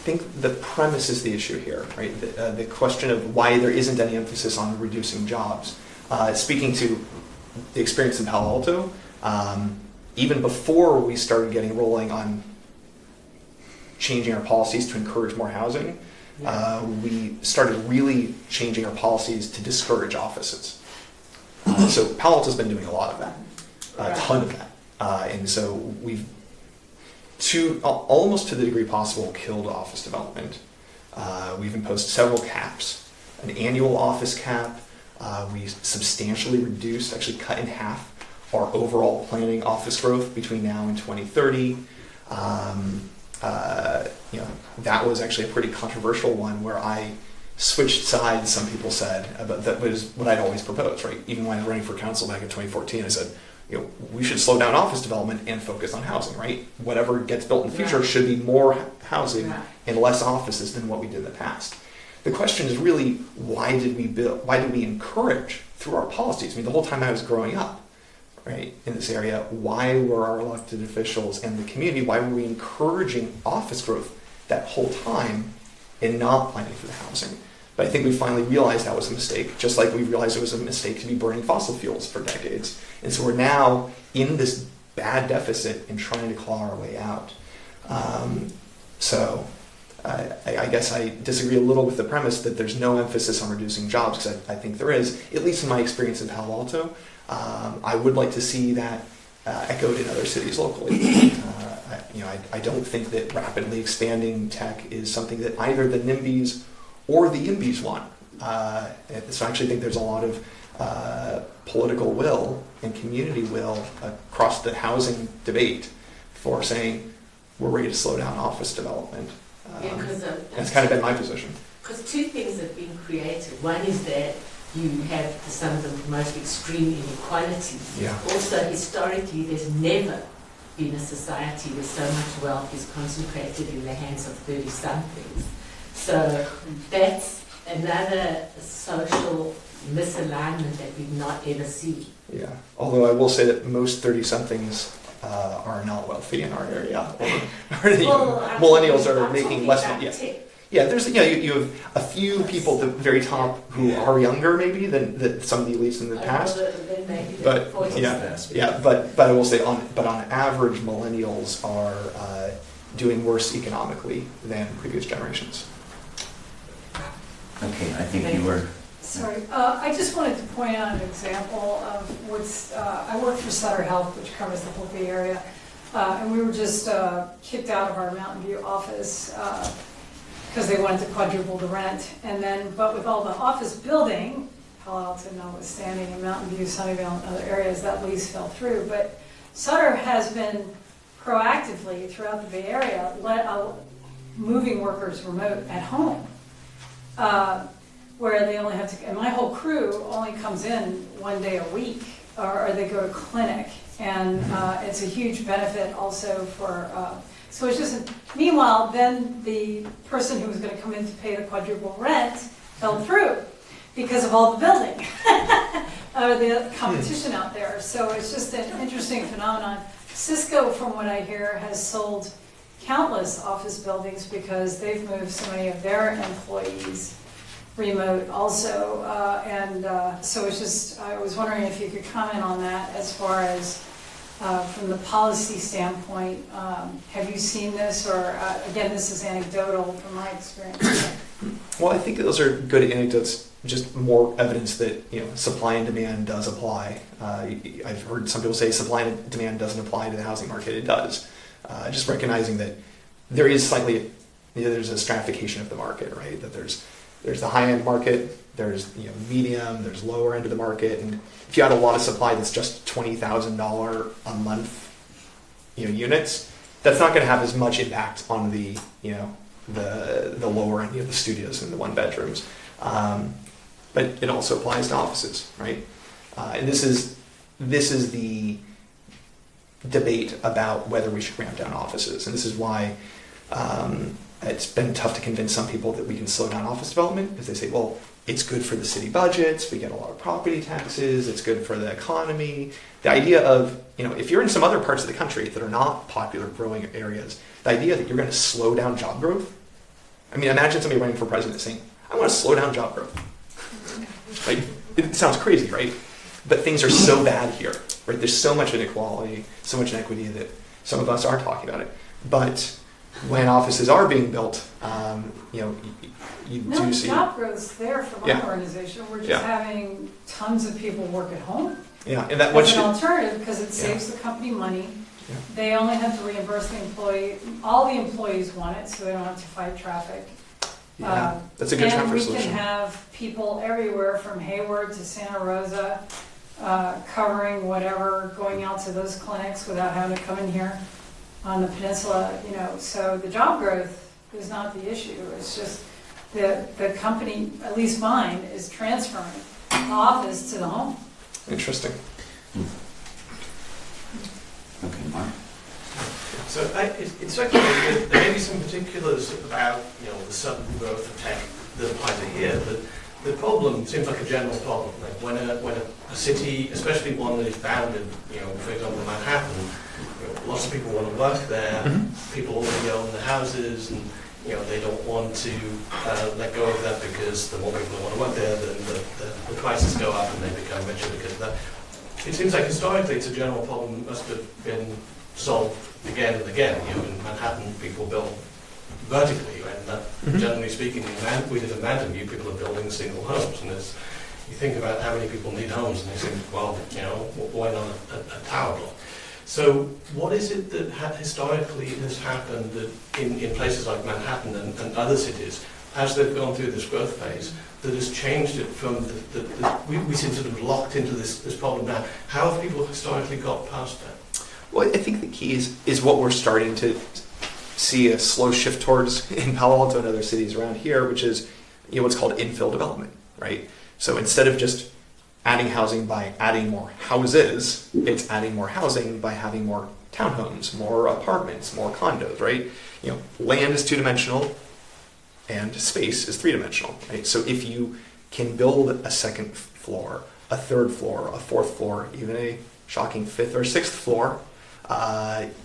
think the premise is the issue here, right? The question of why there isn't any emphasis on reducing jobs. Speaking to the experience in Palo Alto, even before we started getting rolling on changing our policies to encourage more housing, we started really changing our policies to discourage offices. So Palo Alto's been doing a lot of that, a ton of that. And so we've, almost to the degree possible, killed office development. We've imposed several caps, an annual office cap. We substantially reduced, actually cut in half, our overall planning office growth between now and 2030. That was actually a pretty controversial one where I switched sides, some people said, but that was what I'd always proposed, right? Even when I was running for council back in 2014, I said, we should slow down office development and focus on housing, right? Whatever gets built in the future should be more housing and less offices than what we did in the past. The question is really, why did we encourage through our policies? I mean, the whole time I was growing up, right, in this area, why were our elected officials and the community, why were we encouraging office growth that whole time and not planning for the housing? But I think we finally realized that was a mistake, just like we realized it was a mistake to be burning fossil fuels for decades. And so we're now in this bad deficit and trying to claw our way out. I guess I disagree a little with the premise that there's no emphasis on reducing jobs, because I think there is, at least in my experience in Palo Alto. I would like to see that echoed in other cities locally. I don't think that rapidly expanding tech is something that either the NIMBYs or the YIMBYs want. So I actually think there's a lot of political will and community will across the housing debate for saying we're ready to slow down office development. That's kind of been my position. Because two things have been created. One is that you have some of the most extreme inequalities. Yeah. Also, historically, there's never been a society where so much wealth is concentrated in the hands of 30-somethings. So that's another social misalignment that we've not ever seen. Yeah, although I will say that most 30-somethings are not wealthy in our area. Millennials are making less money. Yeah, there's you have a few people at the very top who are younger maybe than some of the elites in the past. But I will say on average, millennials are doing worse economically than previous generations. Okay, I think you were. Sorry, I just wanted to point out an example of what's, I work for Sutter Health, which covers the whole Bay Area, and we were just kicked out of our Mountain View office because they wanted to quadruple the rent. And then, but with all the office building, Palo Alto notwithstanding, in Mountain View, Sunnyvale, and other areas, that lease fell through. But Sutter has been proactively throughout the Bay Area let moving workers remote at home. Where they only have to, and my whole crew only comes in one day a week, or they go to clinic, and it's a huge benefit also for, so it's just, meanwhile, then the person who was going to come in to pay the quadruple rent fell through because of all the building, or the competition out there. So it's just an interesting phenomenon. Cisco, from what I hear, has sold countless office buildings because they've moved so many of their employees remote also, so it's just, I was wondering if you could comment on that as far as from the policy standpoint. Have you seen this, or again, this is anecdotal from my experience? Well, I think those are good anecdotes, just more evidence that supply and demand does apply. I've heard some people say supply and demand doesn't apply to the housing market. It does. Just recognizing that there is slightly, there's a stratification of the market, right? That there's the high-end market, there's medium, there's lower end of the market, and if you had a lot of supply that's just $20,000 a month, units, that's not going to have as much impact on the lower end, the studios and the one bedrooms. But it also applies to offices, right? And this is the debate about whether we should ramp down offices, and this is why. It's been tough to convince some people that we can slow down office development, because they say, well, it's good for the city budgets, we get a lot of property taxes, it's good for the economy. The idea of, if you're in some other parts of the country that are not popular growing areas, the idea that you're going to slow down job growth, I mean, imagine somebody running for president saying, I want to slow down job growth. Like, it sounds crazy, right? But things are so bad here, right? There's so much inequality, so much inequity that some of us are talking about it. But when offices are being built, you No, do see. job growth's there for my Yeah. organization. We're just Yeah. having tons of people work at home. Yeah, and that what As an should, alternative, because it Yeah. saves the company money. Yeah. They only have to reimburse the employee, all the employees want it, so they don't have to fight traffic. yeah, that's a good transfer And we solution. can have people everywhere from Hayward to Santa Rosa, covering whatever, going out to those clinics without having to come in here on the peninsula, so the job growth is not the issue. It's just the company, at least mine, is transferring the office to the home. Interesting. Okay, Mark? So it struck me that there may be some particulars about, the sudden growth of tech that apply to here, but the problem seems like a general problem. Like when a city, especially one that is bounded, for example, Manhattan, lots of people want to work there, people already own the houses, and they don't want to let go of that because the more people want to work there, then the prices go up and they become richer because of that. It seems like historically it's a general problem that must have been solved again and again. In Manhattan, people build vertically, and generally speaking, we live in Mountain View, people are building single homes, and you think about how many people need homes, and you think, well, why not a tower block? So what is it that historically has happened that in places like Manhattan and other cities, as they've gone through this growth phase, that has changed it from we seem sort of locked into this problem now? How have people historically got past that? Well, I think the key is what we're starting to see a slow shift towards in Palo Alto and other cities around here, which is what's called infill development, right? So instead of just adding housing by adding more houses, it's adding more housing by having more townhomes, more apartments, more condos, right? Land is two-dimensional and space is three-dimensional, right? So if you can build a second floor, a third floor, a fourth floor, even a shocking fifth or sixth floor,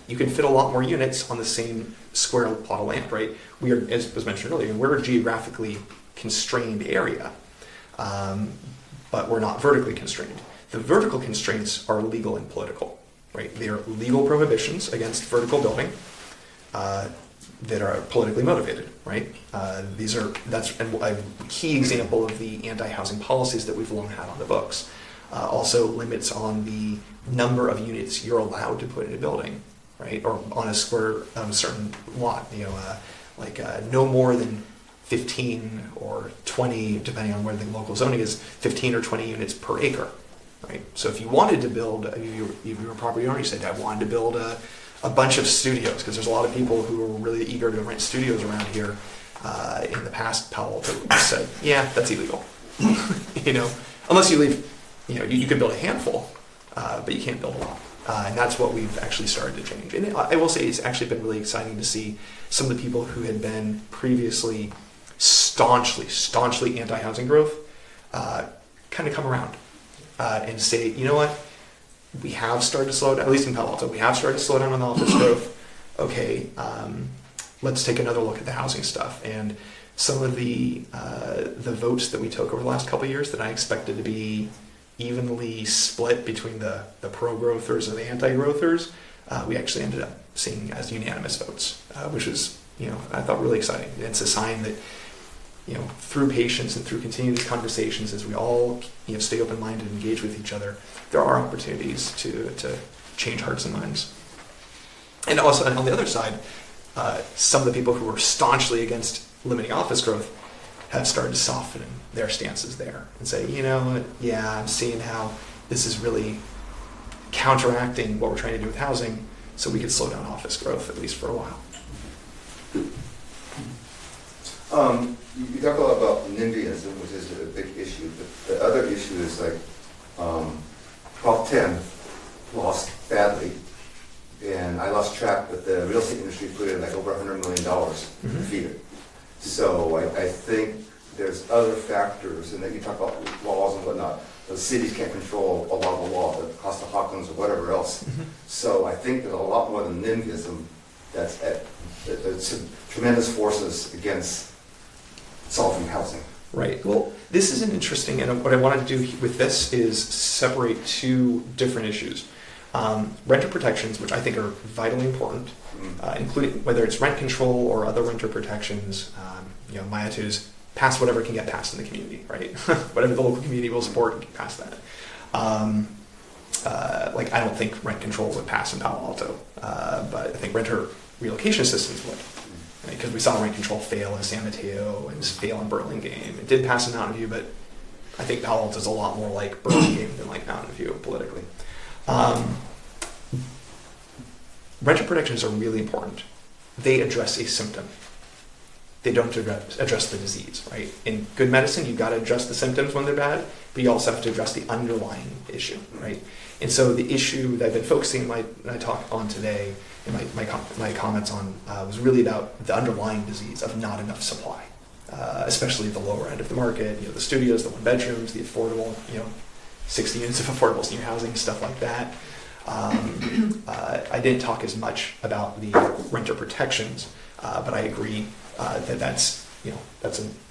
you can fit a lot more units on the same square plot of land, right? We are, as was mentioned earlier, we're a geographically constrained area, but we're not vertically constrained. The vertical constraints are legal and political, right? They are legal prohibitions against vertical building that are politically motivated, right? That's a key example of the anti-housing policies that we've long had on the books. Also limits on the number of units you're allowed to put in a building, right? Or on a certain lot, no more than 15 or 20, depending on where the local zoning is, 15 or 20 units per acre, right? So if you wanted to build, if you were a property owner, you said, I wanted to build a bunch of studios, because there's a lot of people who are really eager to rent studios around here. In the past, Palo Alto said, yeah, that's illegal. Unless you leave, you can build a handful, but you can't build a lot. And that's what we've actually started to change. And I will say it's actually been really exciting to see some of the people who had been previously staunchly anti-housing growth kind of come around and say, you know what, we have started to slow down, at least in Palo Alto, we have started to slow down on the office growth. Okay, let's take another look at the housing stuff. And some of the votes that we took over the last couple of years that I expected to be evenly split between the pro-growthers and the anti-growthers, we actually ended up seeing as unanimous votes, which is, I thought really exciting. It's a sign that, through patience and through continued conversations, as we all stay open-minded and engage with each other, there are opportunities to change hearts and minds. And also, on the other side, some of the people who were staunchly against limiting office growth have started to soften their stances there and say, I'm seeing how this is really counteracting what we're trying to do with housing, so we could slow down office growth, at least for a while. You talk a lot about NIMBYism, which is a big issue, but the other issue is like Prop 10 lost badly, and I lost track, but the real estate industry put in like over $100 million to defeat it. So I think there's other factors, and that you talk about laws and whatnot. The cities can't control a lot of the law, the Costa Hawkins or whatever else. So I think there's a lot more than NIMBYism that's some tremendous forces against solving housing. Right. Well, this is an interesting, and what I wanted to do with this is separate two different issues. Renter protections, which I think are vitally important, including whether it's rent control or other renter protections. My attitude is pass whatever can get passed in the community, right? Whatever the local community will support, get past that. I don't think rent control would pass in Palo Alto, but I think renter relocation assistance would. Because we saw rent control fail in San Mateo and fail in Burlingame. It did pass in Mountain View, but I think Palo Alto is a lot more like Burlingame than like Mountain View politically. Renter protections are really important. They address a symptom. They don't address the disease, right? In good medicine, you've got to address the symptoms when they're bad, but you also have to address the underlying issue, right? And so the issue that I've been focusing my talk on today, and my comments on, was really about the underlying disease of not enough supply, especially the lower end of the market, the studios, the one bedrooms, the affordable, 60 units of affordable senior housing, stuff like that. I didn't talk as much about the renter protections, but I agree that's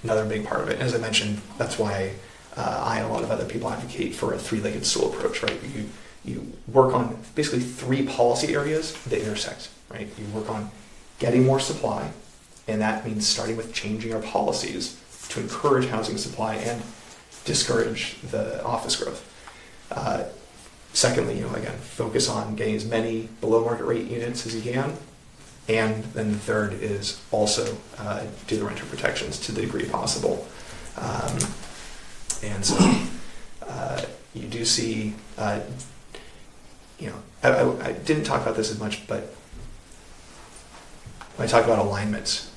another big part of it. As I mentioned, that's why I and a lot of other people advocate for a three-legged stool approach, right? You work on basically three policy areas that intersect, right? You work on getting more supply, and that means starting with changing our policies to encourage housing supply and discourage the office growth. Secondly, again, focus on getting as many below market rate units as you can. And then the third is also do the renter protections to the degree possible. And so you do see, I didn't talk about this as much, but when I talk about alignments,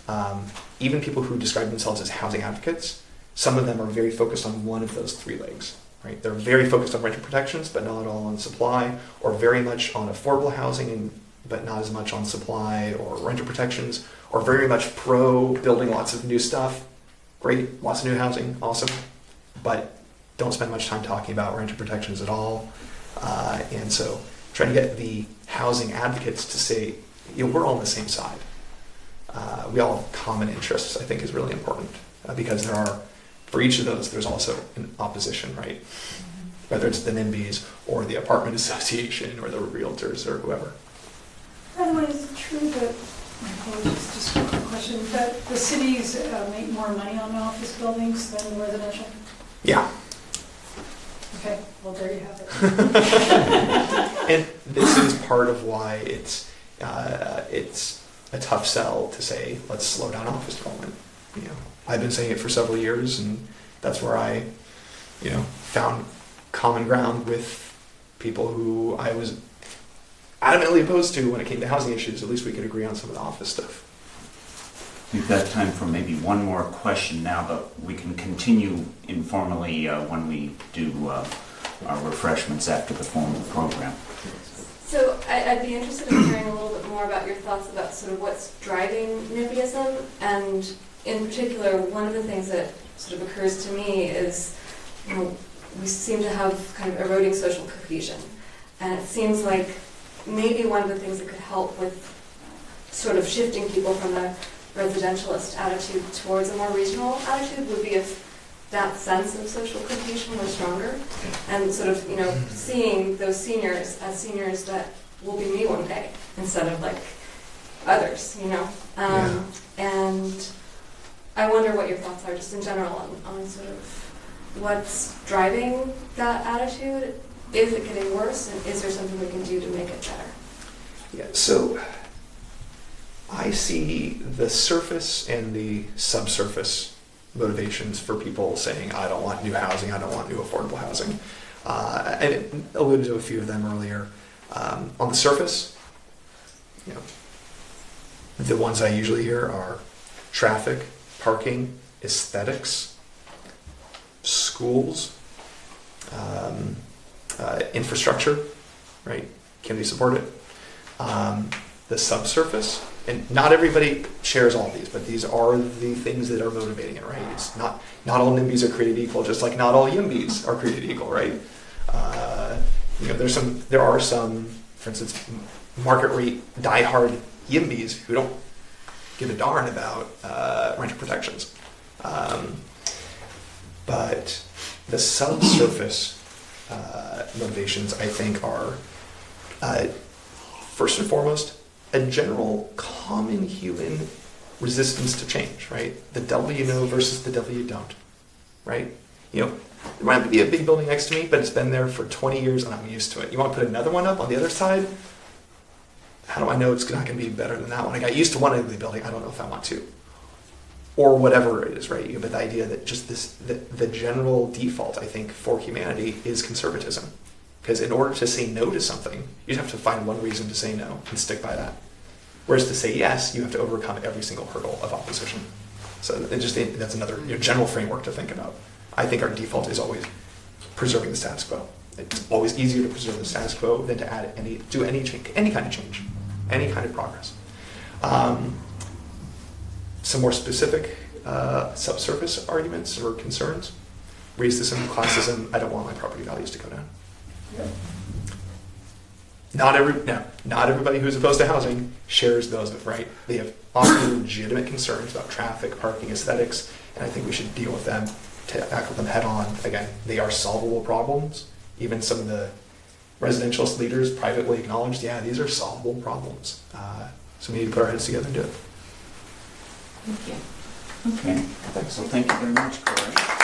even people who describe themselves as housing advocates, some of them are very focused on one of those three legs. Right? They're very focused on renter protections, but not all on supply, or very much on affordable housing, but not as much on supply or renter protections, or very much pro building lots of new stuff. Great, lots of new housing, awesome, but don't spend much time talking about renter protections at all. And so trying to get the housing advocates to say, we're all on the same side. We all have common interests, I think is really important, because for each of those, there's also an opposition, right? Whether it's the NIMBYs or the apartment association or the realtors or whoever. By the way, is it true that, my apologies, just a quick question, that the cities make more money on office buildings than the residential? Yeah. Okay, well, there you have it. And this is part of why it's a tough sell to say, let's slow down office development. I've been saying it for several years, and that's where I, found common ground with people who I was adamantly opposed to when it came to housing issues. At least we could agree on some of the office stuff. We've got time for maybe one more question now, but we can continue informally when we do our refreshments after the formal program. So I'd be interested in hearing a little bit more about your thoughts about sort of what's driving NIMBYism, and in particular, one of the things that sort of occurs to me is, we seem to have kind of eroding social cohesion. And it seems like maybe one of the things that could help with sort of shifting people from a residentialist attitude towards a more regional attitude would be if that sense of social cohesion was stronger. And sort of, seeing those seniors as seniors that will be me one day instead of like others, And I wonder what your thoughts are just in general on sort of what's driving that attitude. Is it getting worse, and is there something we can do to make it better? Yeah, so I see the surface and the subsurface motivations for people saying, I don't want new housing, I don't want new affordable housing. And it alluded to a few of them earlier. On the surface, the ones I usually hear are traffic, parking, aesthetics, schools, infrastructure, right? Can we support it? The subsurface, and not everybody shares all these, but these are the things that are motivating it, right? It's not all NIMBYs are created equal, just like not all YIMBYs are created equal, right? There are some, for instance, market rate diehard YIMBYs who don't give a darn about renter protections. But the subsurface motivations, I think, are First and foremost, a general common human resistance to change, right? The devil you know versus the devil you don't, right? You know, there might be a big building next to me, but it's been there for 20 years and I'm used to it. You want to put another one up on the other side? How do I know it's not going to be better than that one? I got used to one ugly building. I don't know if I want to. Or whatever it is, right? But the idea that just the general default, I think, for humanity is conservatism. Because in order to say no to something, you have to find one reason to say no and stick by that. Whereas to say yes, you have to overcome every single hurdle of opposition. So that's another general framework to think about. I think our default is always preserving the status quo. It's always easier to preserve the status quo than to add any change, any kind of change, any kind of progress. Some more specific subsurface arguments or concerns. Racism, classism, I don't want my property values to go down. Yeah. Not everybody who's opposed to housing shares those, right? They have often legitimate concerns about traffic, parking, aesthetics, and I think we should deal with them, tackle them head on. Again, they are solvable problems. Even some of the residentialist leaders privately acknowledged, yeah, these are solvable problems. So we need to put our heads together and do it. Thank you. Okay, so thank you very much, Cory.